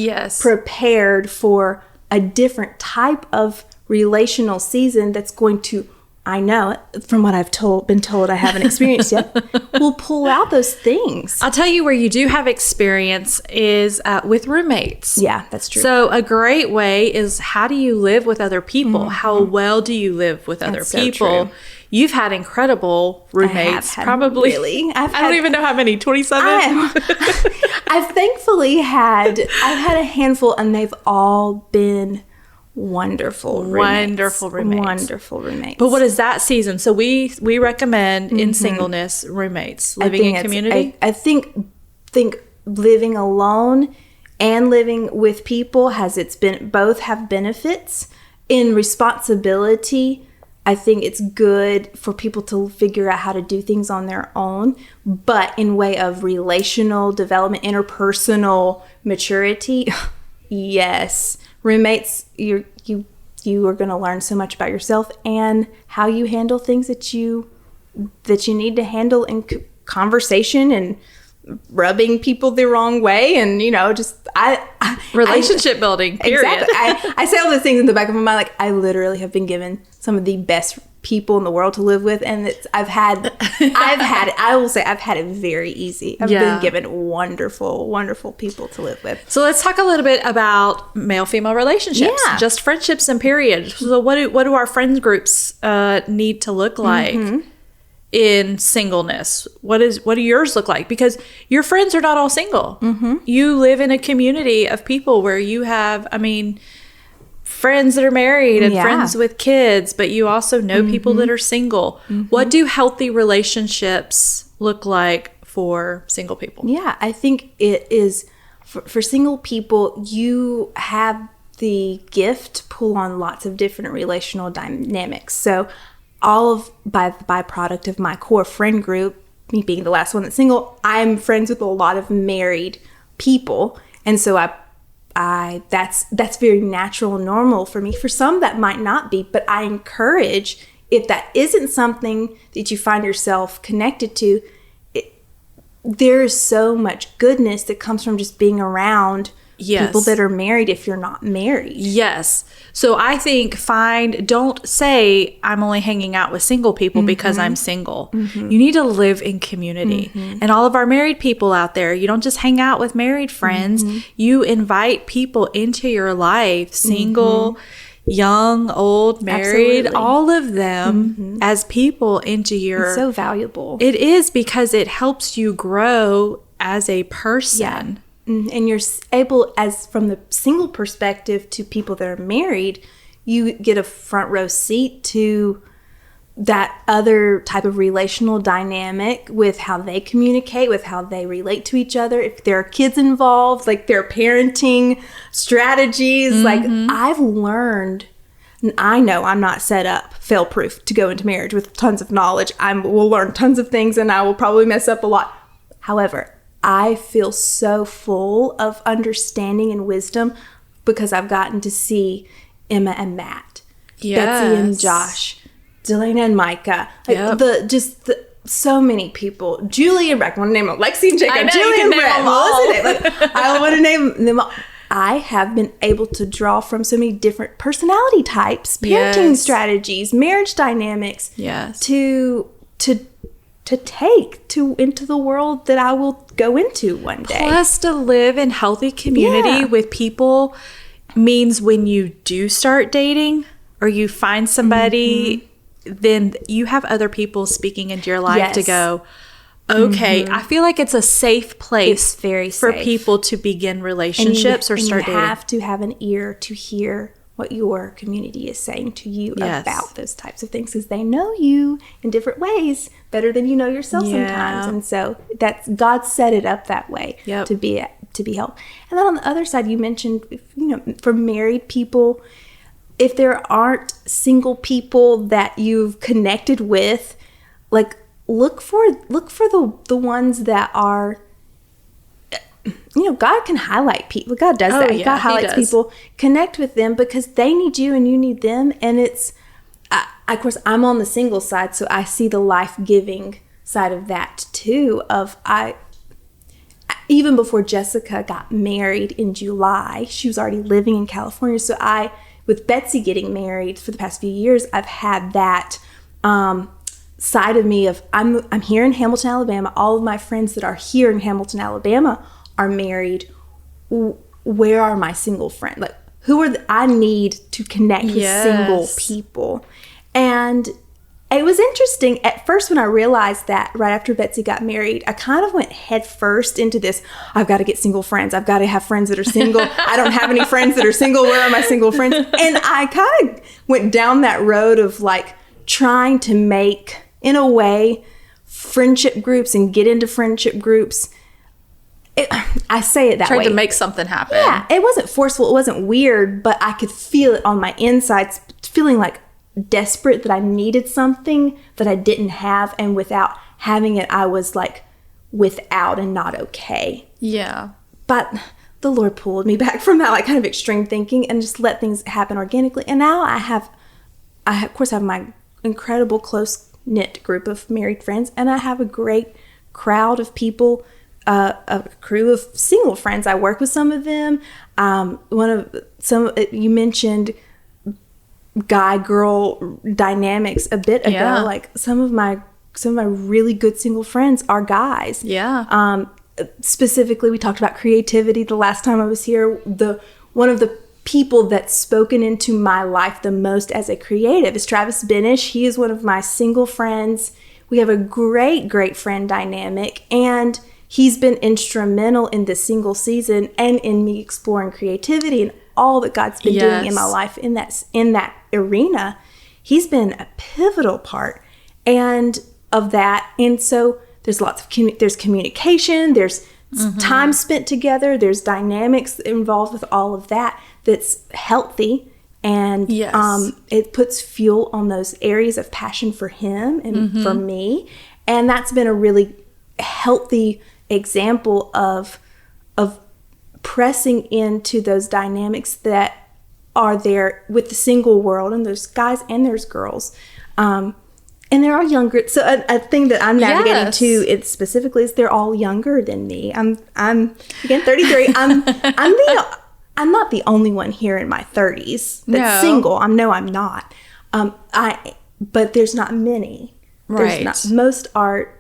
prepared for a different type of relational season that's going to, I know from what I've been told, I haven't experienced yet, will pull out those things. I'll tell you where you do have experience is with roommates. Yeah, that's true. So a great way is, how do you live with other people? How well do you live with other people? So You've had incredible roommates, probably. Really? I don't even know how many, 27? I've thankfully had a handful, and they've all been wonderful roommates. Wonderful roommates. But what is that season? So we recommend in singleness roommates, living in community. I think living alone and living with people both have benefits. In responsibility, I think it's good for people to figure out how to do things on their own, but in way of relational development, interpersonal maturity, yes. Roommates, you are going to learn so much about yourself and how you handle things that you need to handle in conversation, and rubbing people the wrong way, and relationship building. Period. Exactly. I say all those things in the back of my mind. Like, I literally have been given some of the best people in the world to live with, and I've had it very easy. I've been given wonderful people to live with. So let's talk a little bit about male-female relationships, just friendships and period. So what do our friends groups need to look like in singleness? What do yours look like? Because your friends are not all single. You live in a community of people where you have, friends that are married and friends with kids, but you also know people that are single. What do healthy relationships look like for single people? Yeah, I think it is for single people, you have the gift to pull on lots of different relational dynamics. So by the byproduct of my core friend group, me being the last one that's single, I'm friends with a lot of married people. And so that's very natural and normal for me. For some, that might not be, but I encourage, if that isn't something that you find yourself connected to, there's so much goodness that comes from just being around people that are married if you're not married. Yes. So I think don't say I'm only hanging out with single people because I'm single. You need to live in community. And all of our married people out there, you don't just hang out with married friends. You invite people into your life, single, young, old, married, all of them as people into your... It's so valuable. It is, because it helps you grow as a person. Yeah. And you're able, as from the single perspective to people that are married, you get a front row seat to that other type of relational dynamic with how they communicate, with how they relate to each other. If there are kids involved, like their parenting strategies, like I've learned, and I know I'm not set up fail-proof to go into marriage with tons of knowledge. Will learn tons of things, and I will probably mess up a lot. However, I feel so full of understanding and wisdom because I've gotten to see Emma and Matt, Betsy and Josh, Delana and Micah, so many people, Julie and Breck. I want to name them Lexi and Jacob, Julie and Brett. I want to name them all. I have been able to draw from so many different personality types, parenting strategies, marriage dynamics, to take into the world that I will go into one day. Plus, to live in healthy community with people means when you do start dating, or you find somebody, then you have other people speaking into your life to go, okay, I feel like it's a safe place It's very for safe. people to begin relationships or start you dating. have to have an ear to hear what your community is saying to you Yes. about those types of things, because they know you in different ways better than you know yourself Yeah. sometimes. And so that's God set it up that way Yep. to be helped. And then on the other side, you mentioned, for married people, if there aren't single people that you've connected with, like look for the ones that are, God can highlight people. God does that. Yeah, God he highlights does. people. Connect with them because they need you and you need them. And it's, of course, I'm on the single side, so I see the life-giving side of that too. Even before Jessica got married in July, she was already living in California. So with Betsy getting married for the past few years, I've had that side of me of I'm here in Hamilton, Alabama. All of my friends that are here in Hamilton, Alabama are married. Where are my single friends? Like, who are I need to connect with single people? And it was interesting at first when I realized that right after Betsy got married, I kind of went head first into this. I've got to get single friends. I've got to have friends that are single. I don't have any friends that are single. Where are my single friends? And I kind of went down that road of like trying to make, in a way, friendship groups and get into friendship groups. I say it that way. Tried to make something happen. Yeah, it wasn't forceful. It wasn't weird, but I could feel it on my insides, feeling like desperate that I needed something that I didn't have, and without having it, I was like without and not okay. Yeah. But the Lord pulled me back from that like kind of extreme thinking and just let things happen organically. And now I of course have my incredible close knit group of married friends, and I have a great crowd of people, a crew of single friends. I work with some of them. You mentioned guy girl dynamics a bit ago. Yeah. Like some of my really good single friends are guys. Yeah. Specifically, we talked about creativity the last time I was here. One of the people that's spoken into my life the most as a creative is Travis Benish. He is one of my single friends. We have a great friend dynamic, and he's been instrumental in this single season and in me exploring creativity and all that God's been doing in my life in that arena. He's been a pivotal part of that. And so there's lots of there's communication, there's time spent together, there's dynamics involved with all of that that's healthy, and it puts fuel on those areas of passion for him and for me. And that's been a really healthy example of pressing into those dynamics that are there with the single world, and there's guys and there's girls, and they're all younger. So a thing that I'm navigating too, it specifically, is they're all younger than me. I'm again 33. I'm not the only one here in my 30s that's single. I'm not. But there's not many. Right. Most are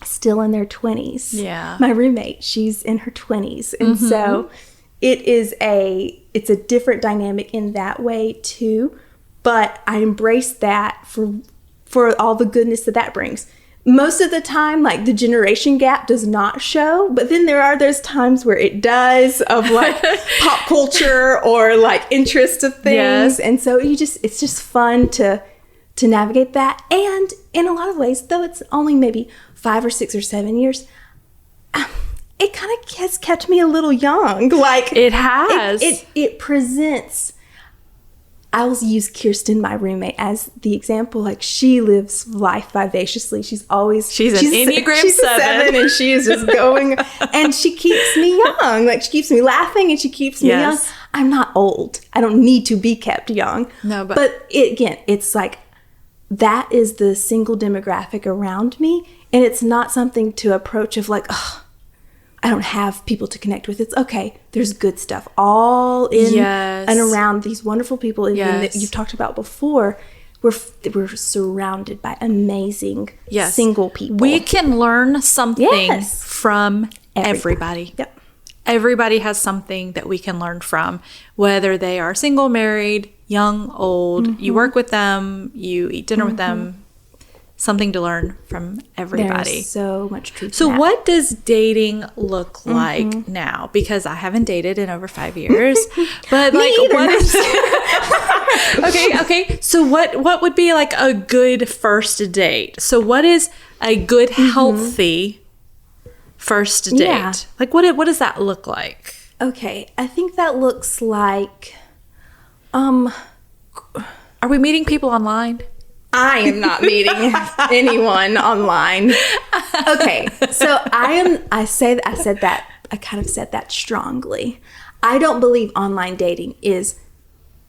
still in their 20s. Yeah. My roommate, she's in her 20s. And so it's a different dynamic in that way too. But I embrace that for all the goodness that brings. Most of the time, like, the generation gap does not show, but then there are those times where it does, of like pop culture or like interest of things. Yes. And so it's just fun to navigate that. And in a lot of ways, though it's only maybe 5 or 6 or 7 years, it kind of has kept me a little young. Like, it has. It presents. I'll use Kirsten, my roommate, as the example. Like, she lives life vivaciously. She's an Enneagram 7, and she is just going, and she keeps me young. Like, she keeps me laughing, and she keeps me young. I'm not old. I don't need to be kept young. No, but it's like, that is the single demographic around me, and it's not something to approach of like, oh, I don't have people to connect with. It's okay. There's good stuff all in and around these wonderful people that you've talked about before. We're surrounded by amazing single people. We can learn something from everybody. Yep. Everybody has something that we can learn from, whether they are single, married, young, old. You work with them, you eat dinner with them. Something to learn from everybody. There's so much truth. So in that. what does dating look like now? Because I haven't dated in over 5 years. But like what is Okay. So what would be like a good first date? So what is a good healthy first date? Yeah. Like what does that look like? Okay, I think that looks like Are we meeting people online? I am not meeting anyone online. Okay, so I said that strongly. I don't believe online dating is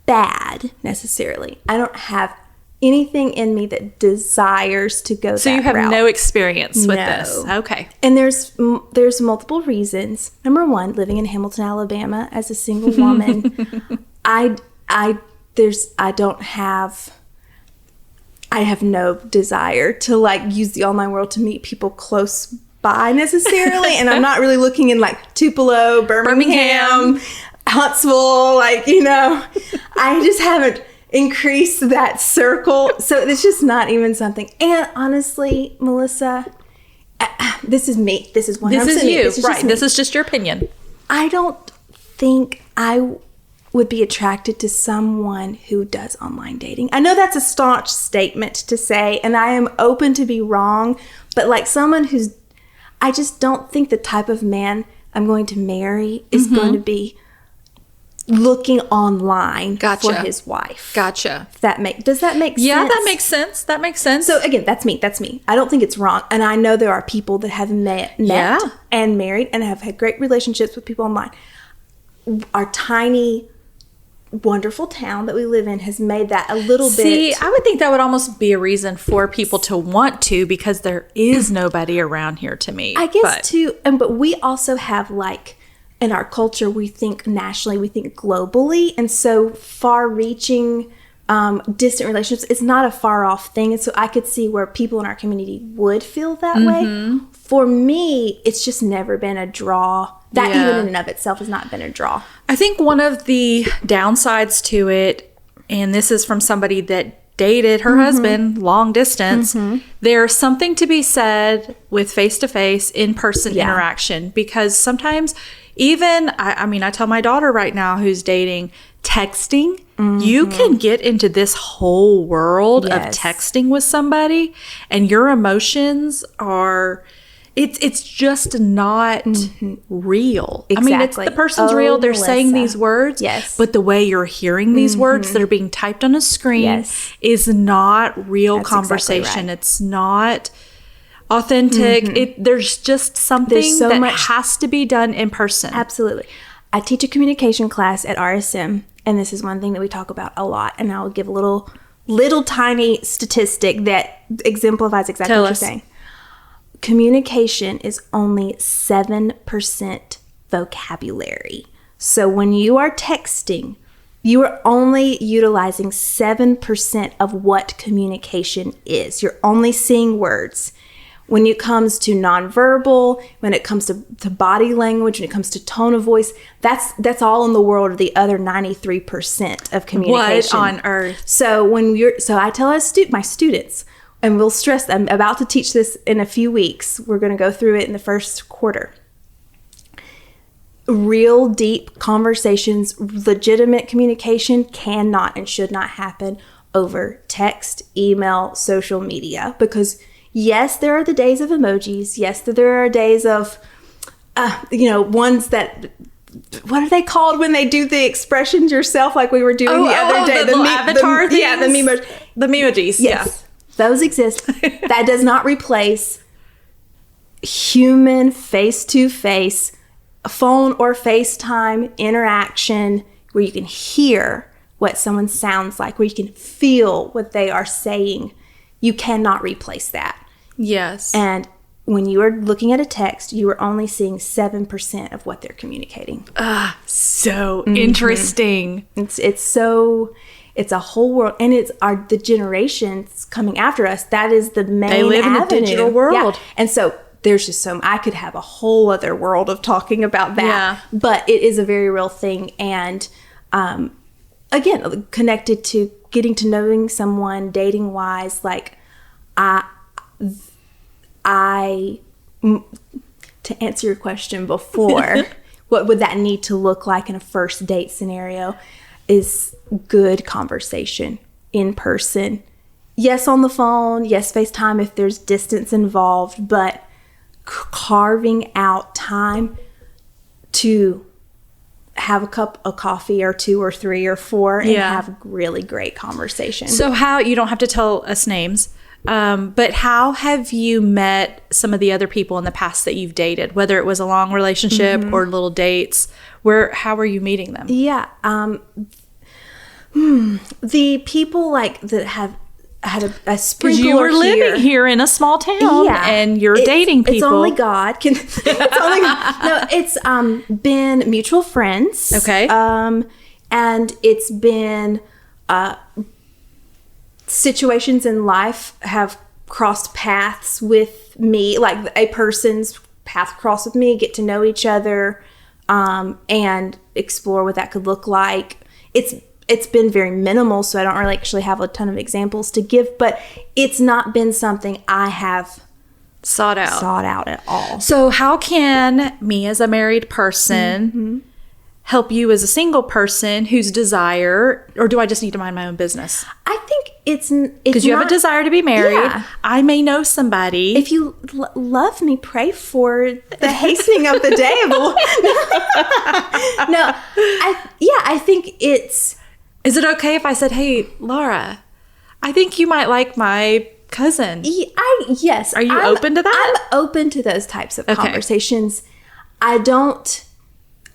bad necessarily. I don't have anything in me that desires to go So that you have route. no experience with No. this. Okay. And there's multiple reasons. Number one, living in Hamilton, Alabama as a single woman, I have no desire to like use the online world to meet people close by necessarily. And I'm not really looking in like Tupelo, Birmingham, Huntsville, like, I just haven't increased that circle. So it's just not even something. And honestly, Melissa, this is me. This is 100% This is me. you. This is just Right. me. This is just your opinion. I don't think I would be attracted to someone who does online dating. I know that's a staunch statement to say, and I am open to be wrong, but like someone I just don't think the type of man I'm going to marry is going to be looking online for his wife. Gotcha. Does that make sense? Yeah, that makes sense. That makes sense. So again, that's me. I don't think it's wrong. And I know there are people that have met and married and have had great relationships with people online. Our tiny, wonderful town that we live in has made that a little bit. See, I would think that would almost be a reason for people to want to, because there is nobody around here to meet. I guess too. But we also have like, in our culture, we think nationally, we think globally. And so far-reaching, distant relationships is not a far-off thing. And so I could see where people in our community would feel that way. For me, it's just never been a draw. That even in and of itself has not been a draw. I think one of the downsides to it, and this is from somebody that dated her husband long distance, there's something to be said with face-to-face, in-person interaction, because sometimes even, I tell my daughter right now who's dating, texting, you can get into this whole world of texting with somebody, and your emotions are... It's just not real. Exactly. I mean, it's the person's real. They're saying these words. Yes. But the way you're hearing these words that are being typed on a screen is not real conversation. Exactly right. It's not authentic. There's just something that has to be done in person. Absolutely. I teach a communication class at RSM, and this is one thing that we talk about a lot. And I'll give a little tiny statistic that exemplifies exactly what you're saying. Communication is only 7% vocabulary. So when you are texting, you are only utilizing 7% of what communication is. You're only seeing words. When it comes to nonverbal, when it comes to body language, when it comes to tone of voice, that's all in the world of the other 93% of communication. What on earth? So I tell my students, and we'll stress, I'm about to teach this in a few weeks. We're going to go through it in the first quarter. Real deep conversations, legitimate communication cannot and should not happen over text, email, social media. Because yes, there are the days of emojis. Yes, there are days of, ones that... What are they called when they do the expressions yourself, like we were doing the other day? The avatar things? Yeah, the memojis. The memojis, Yes, those exist. That does not replace human face-to-face, phone or FaceTime interaction where you can hear what someone sounds like, where you can feel what they are saying. You cannot replace that. Yes. And when you are looking at a text, you are only seeing 7% of what they're communicating. So interesting. It's a whole world, and it's the generations coming after us. That is the main They live in a avenue. digital world. Yeah. And so there's just I could have a whole other world of talking about that. Yeah. But it is a very real thing. And again, connected to getting to knowing someone dating wise, like to answer your question before, what would that need to look like in a first date scenario is good conversation in person. Yes, on the phone. Yes, FaceTime if there's distance involved, but carving out time to have a cup of coffee or 2 or 3 or 4 and have really great conversation. So how, you don't have to tell us names, but how have you met some of the other people in the past that you've dated, whether it was a long relationship or little dates? How are you meeting them? Yeah. The people like that have had a sprinkle. You were living here in a small town, and you're dating people. It's only God can. It's been mutual friends. Okay. And it's been situations in life have crossed paths with me, like a person's path crossed with me, get to know each other, and explore what that could look like. It's been very minimal, so I don't really actually have a ton of examples to give, but it's not been something I have sought out at all. So how can me as a married person help you as a single person whose desire, or do I just need to mind my own business? I think it's because you have a desire to be married. Yeah. I may know somebody. If you love me, pray for the hastening of the day of the Lord. No, I think it's. Is it okay if I said, "Hey, Laura, I think you might like my cousin"? Yes. Are you open to that? I'm open to those types of conversations. I don't.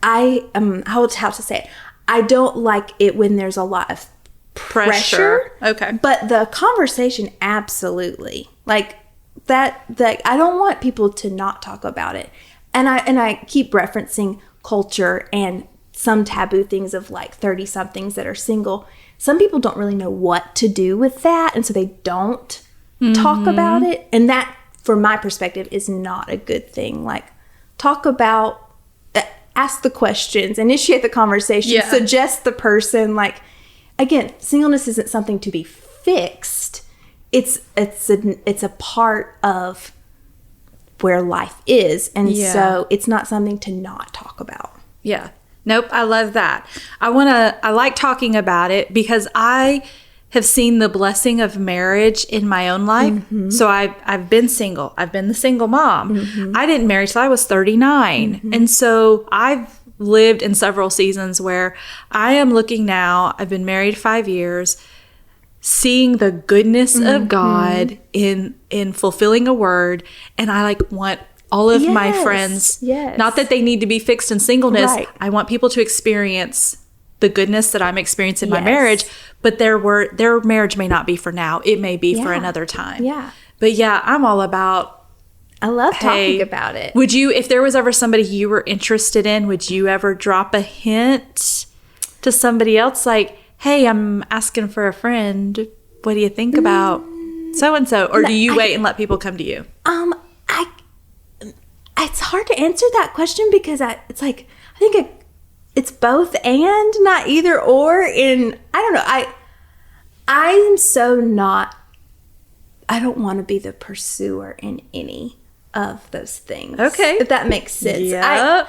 How to say it? I don't like it when there's a lot of pressure. Okay. But the conversation, absolutely. Like that I don't want people to not talk about it. And I keep referencing culture and some taboo things of like 30-somethings that are single. Some people don't really know what to do with that, and so they don't talk about it. And that, from my perspective, is not a good thing. Like, talk about, ask the questions, initiate the conversation, suggest the person. Like, again, singleness isn't something to be fixed. It's a part of where life is, and so it's not something to not talk about. Yeah. Nope, I love that. I like talking about it because I have seen the blessing of marriage in my own life. So I've been single. I've been the single mom. I didn't marry till I was 39. And so I've lived in several seasons where I am looking now, I've been married 5 years, seeing the goodness of God in fulfilling a word, and I want all of my friends, not that they need to be fixed in singleness. Right. I want people to experience the goodness that I'm experiencing in my marriage, but their marriage may not be for now. It may be for another time. Yeah. But I'm all about, I love talking about it. Would you, if there was ever somebody you were interested in, would you ever drop a hint to somebody else like, hey, I'm asking for a friend. What do you think about so-and-so? Or do you wait and let people come to you? It's hard to answer that question because I think it's both and not either or. And I don't know. I'm so not. I don't want to be the pursuer in any of those things. Okay, if that makes sense. Yeah.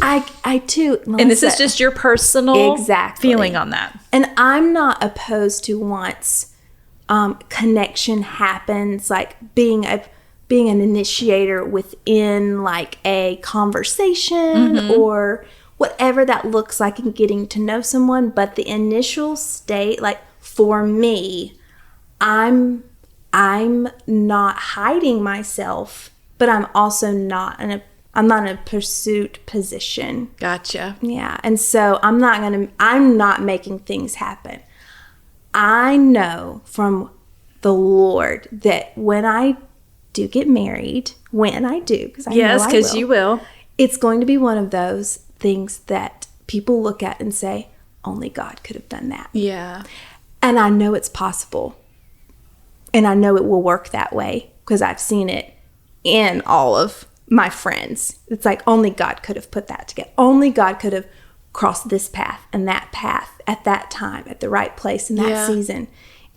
I too. Melissa, and this is just your personal feeling on that. And I'm not opposed to once connection happens, like being an initiator within like a conversation or whatever that looks like in getting to know someone. But the initial state, like for me, I'm not hiding myself, but I'm also not in a pursuit position. Gotcha. Yeah. And so I'm not making things happen. I know from the Lord that when I do get married, because you will, it's going to be one of those things that people look at and say, only God could have done that. Yeah. And I know it's possible, and I know it will work that way because I've seen it in all of my friends. It's like only God could have put that together. Only God could have cross this path and that path at that time, at the right place in that Yeah. season.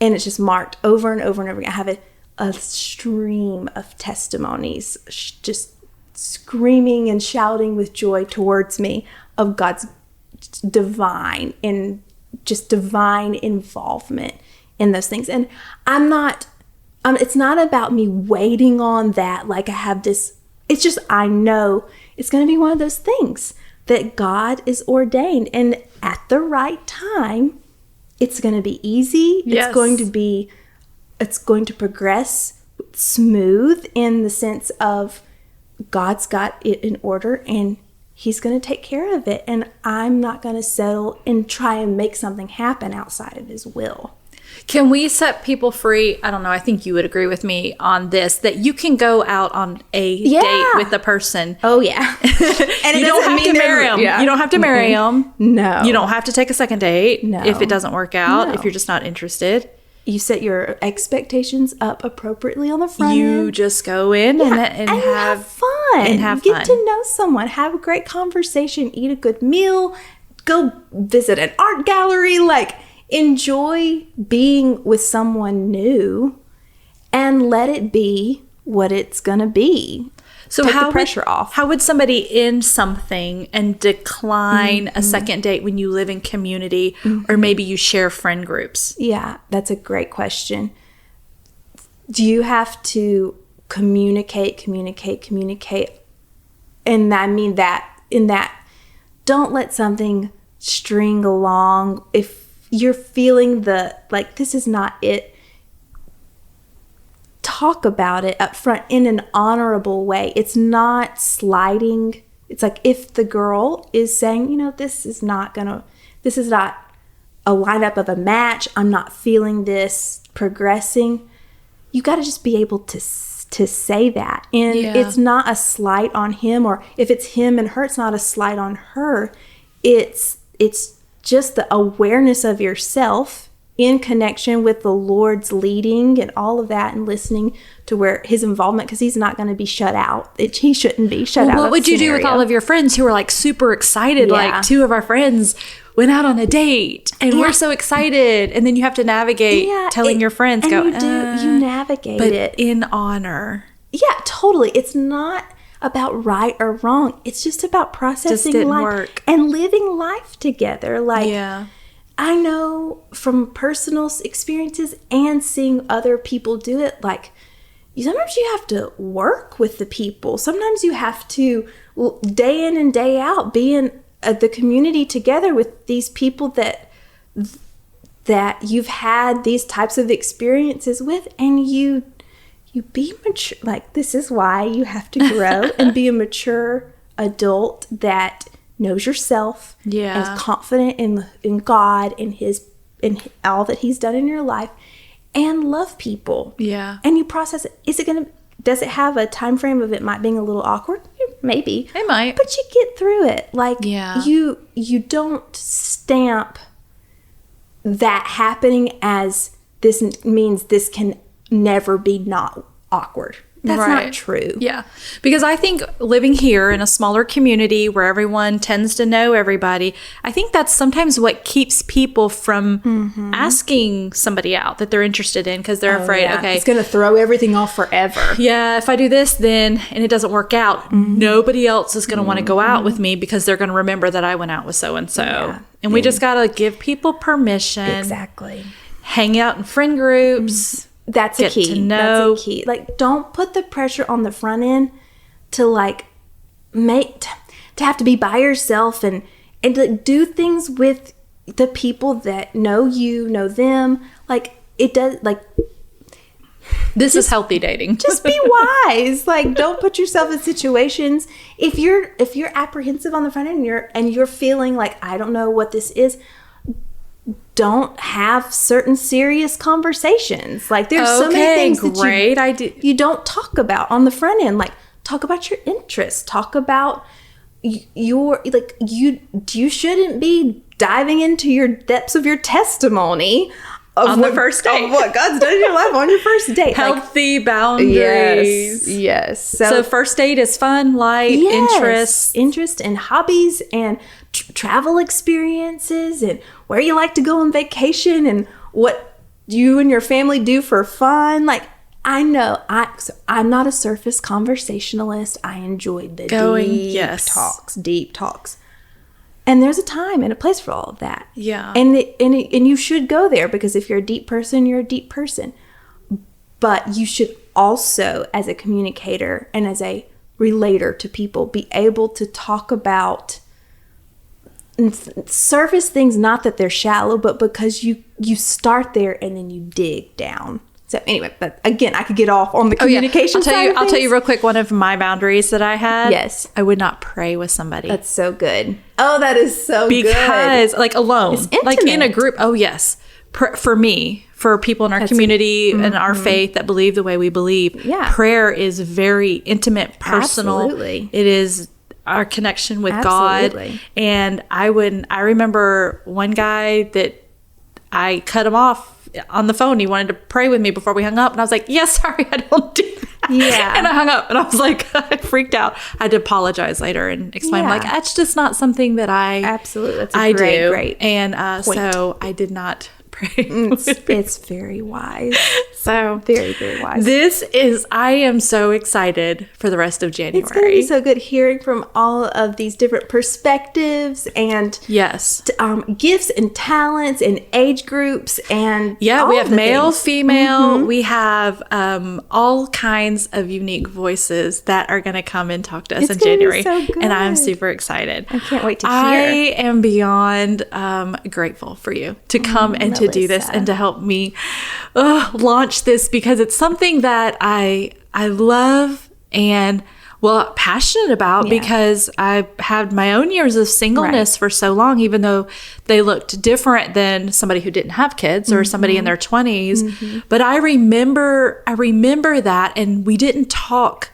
And it's just marked over and over and over again. I have a stream of testimonies just screaming and shouting with joy towards me of God's divine involvement in those things. And I'm not, it's not about me waiting on that. Like I have this, it's just, I know it's going to be one of those things that God is ordained, and at the right time, it's going to be easy. Yes. It's going to progress smooth in the sense of God's got it in order and he's going to take care of it. And I'm not going to settle and try and make something happen outside of his will. Can we set people free? I don't know. I think you would agree with me on this, that you can go out on a date with a person. Oh, yeah. And You don't have to marry them. Yeah. You don't have to marry them. No. You don't have to take a second date No. if it doesn't work out, No. if you're just not interested. You set your expectations up appropriately on the front You end. just go in and have fun. And have Get fun. to know someone. Have a great conversation. Eat a good meal. Go visit an art gallery. Like, enjoy being with someone new and let it be what it's going to be. So Take how the pressure would, off. How would somebody end something and decline a second date when you live in community or maybe you share friend groups? Yeah, that's a great question. Do you have to communicate? And I mean that don't let something string along. If you're feeling this is not it, talk about it up front in an honorable way. It's not sliding. It's like if the girl is saying, this is not a lineup of a match. I'm not feeling this progressing. You got to just be able to say that. And it's not a slight on him, or if it's him and her, it's not a slight on her. It's just the awareness of yourself in connection with the Lord's leading and all of that, and listening to where his involvement, because he's not going to be shut out. He shouldn't be shut out. What would you do with all of your friends who are like super excited? Yeah. Like two of our friends went out on a date and we're so excited, and then you have to navigate telling your friends, and you navigate but it in honor. Yeah, totally. It's not about right or wrong. It's just about processing didn't life work. and living life together. Like, Yeah. I know from personal experiences and seeing other people do it, like, sometimes you have to work with the people. Sometimes you have to, day in and day out, be in the community together with these people that you've had these types of experiences with, and you be mature. Like, this is why you have to grow and be a mature adult that knows yourself and is confident in God and in all that he's done in your life, and love people. Yeah. And you process it. Does it have a time frame of it might being a little awkward? Maybe. It might. But you get through it. Like, you don't stamp that happening as this means this can never be not awkward. That's not true. Yeah. Because I think living here in a smaller community where everyone tends to know everybody, I think that's sometimes what keeps people from asking somebody out that they're interested in, because they're afraid, okay, it's going to throw everything off forever. yeah, if I do this then and it doesn't work out, nobody else is going to want to go out with me because they're going to remember that I went out with so-and-so. Yeah. And we just got to give people permission. Exactly. Hang out in friend groups. That's a key. To know. That's a key. Like, don't put the pressure on the front end to to have to be by yourself and to do things with the people that know you, know them. Like, it does, like, This is healthy dating. just be wise. Like, don't put yourself in situations. If you're apprehensive on the front end and you're feeling like, I don't know what this is, don't have certain serious conversations. Like, there's so many things that you don't talk about on the front end. Like, talk about your interests. Talk about you shouldn't be diving into your depths of your testimony on the first date. Of what God's done in your life on your first date. Healthy boundaries. Yes. So first date is fun, light, interest and hobbies, and travel experiences and where you like to go on vacation and what you and your family do for fun. Like, I know I'm not a surface conversationalist. I enjoy the deep talks. And there's a time and a place for all of that. Yeah. And you should go there, because if you're a deep person, you're a deep person. But you should also, as a communicator and as a relator to people, be able to talk about surface things, not that they're shallow, but because you start there and then you dig down. So anyway, but again, I could get off on the communication side. I'll tell you real quick, one of my boundaries that I had. Yes. I would not pray with somebody. That's so good. Oh, that is so good. Because, like, alone. It's intimate. Like, in a group. Oh, yes. For me, for people in our community and our faith that believe the way we believe, prayer is very intimate, personal. Absolutely. It is our connection with God. And I remember one guy that I cut him off on the phone. He wanted to pray with me before we hung up. And I was like, sorry, I don't do that. Yeah. And I hung up and I was like, I freaked out. I had to apologize later and explain, like, that's just not something that I absolutely. That's a great And so I did not pray. It's very wise. So very, very wise. I am so excited for the rest of January. It's going to be so good hearing from all of these different perspectives and gifts and talents and age groups. And we have male, female. We have all kinds of unique voices that are going to come and talk to us in January. So good. And I'm super excited. I can't wait to hear. I am beyond grateful for you to come and to do this and to help me launch this, because it's something that I love and passionate about, because I had my own years of singleness for so long, even though they looked different than somebody who didn't have kids or somebody in their 20s. But I remember that, and we didn't talk.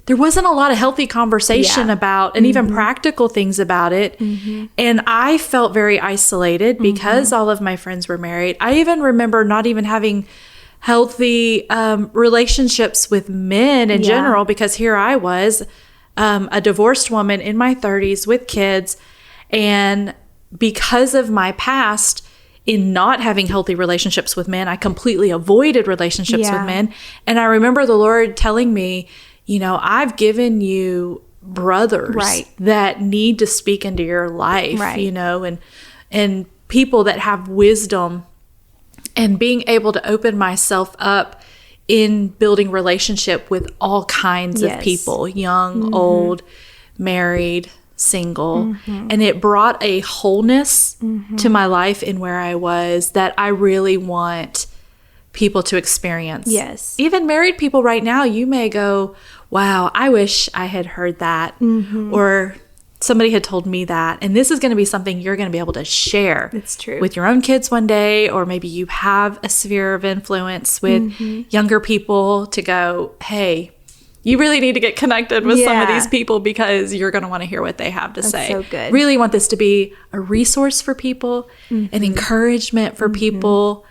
There wasn't a lot of healthy conversation about, and even practical things about it. And I felt very isolated because all of my friends were married. I even remember not even having healthy relationships with men in general, because here I was, a divorced woman in my 30s with kids. And because of my past in not having healthy relationships with men, I completely avoided relationships with men. And I remember the Lord telling me, I've given you brothers that need to speak into your life, and people that have wisdom, and being able to open myself up in building relationship with all kinds of people, young, old, married, single. And it brought a wholeness to my life in where I was that I really want people to experience. Yes. Even married people right now, you may go, wow, I wish I had heard that. Or somebody had told me that. And this is going to be something you're going to be able to share. It's true. With your own kids one day, or maybe you have a sphere of influence with younger people to go, hey, you really need to get connected with some of these people, because you're going to want to hear what they have to say. So good. Really want this to be a resource for people, an encouragement for people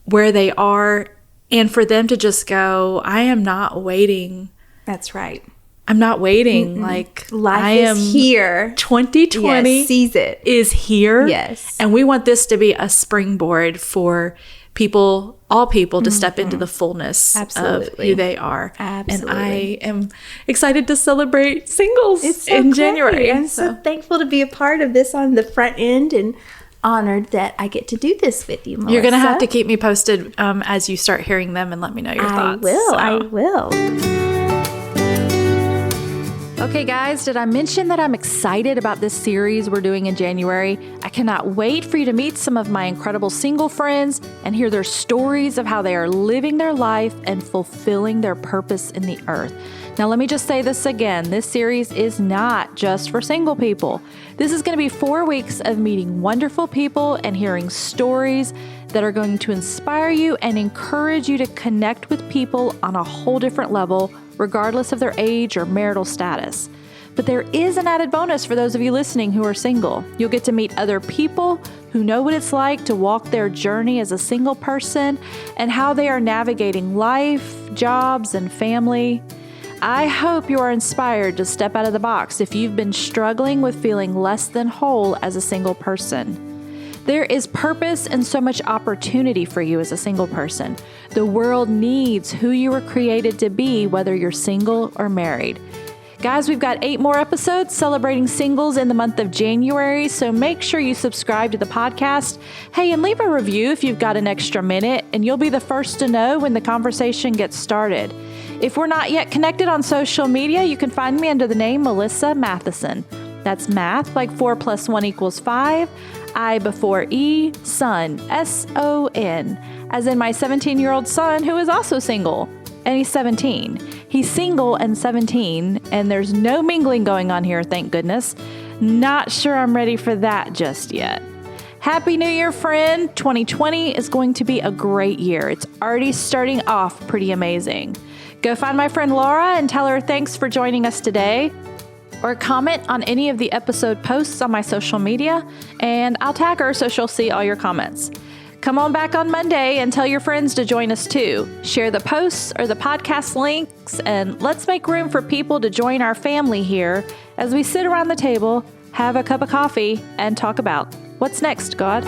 where they are, and for them to just go, I am not waiting. That's right. I'm not waiting. Like, life is here. 2020 sees it. Is here. Yes. And we want this to be a springboard for people, all people, to step into the fullness of who they are. Absolutely. And I am excited to celebrate singles in January. I'm so thankful to be a part of this on the front end, and honored that I get to do this with you, Melissa. You're going to have to keep me posted as you start hearing them, and let me know your thoughts. I will. Okay, guys, did I mention that I'm excited about this series we're doing in January? I cannot wait for you to meet some of my incredible single friends and hear their stories of how they are living their life and fulfilling their purpose in the earth. Now, let me just say this again. This series is not just for single people. This is going to be 4 weeks of meeting wonderful people and hearing stories that are going to inspire you and encourage you to connect with people on a whole different level, regardless of their age or marital status. But there is an added bonus for those of you listening who are single. You'll get to meet other people who know what it's like to walk their journey as a single person and how they are navigating life, jobs, and family. I hope you are inspired to step out of the box if you've been struggling with feeling less than whole as a single person. There is purpose and so much opportunity for you as a single person. The world needs who you were created to be, whether you're single or married. Guys, we've got 8 more episodes celebrating singles in the month of January, so make sure you subscribe to the podcast. Hey, and leave a review if you've got an extra minute, and you'll be the first to know when the conversation gets started. If we're not yet connected on social media, you can find me under the name Melissa Matheson. That's math, like 4 + 1 = 5. I before E, son, S-O-N, as in my 17-year-old son who is also single, and he's 17. He's single and 17, and there's no mingling going on here, thank goodness. Not sure I'm ready for that just yet. Happy New Year, friend. 2020 is going to be a great year. It's already starting off pretty amazing. Go find my friend Laura and tell her thanks for joining us today. Or comment on any of the episode posts on my social media, and I'll tag her so she'll see all your comments. Come on back on Monday and tell your friends to join us too. Share the posts or the podcast links, and let's make room for people to join our family here as we sit around the table, have a cup of coffee, and talk about what's next, God.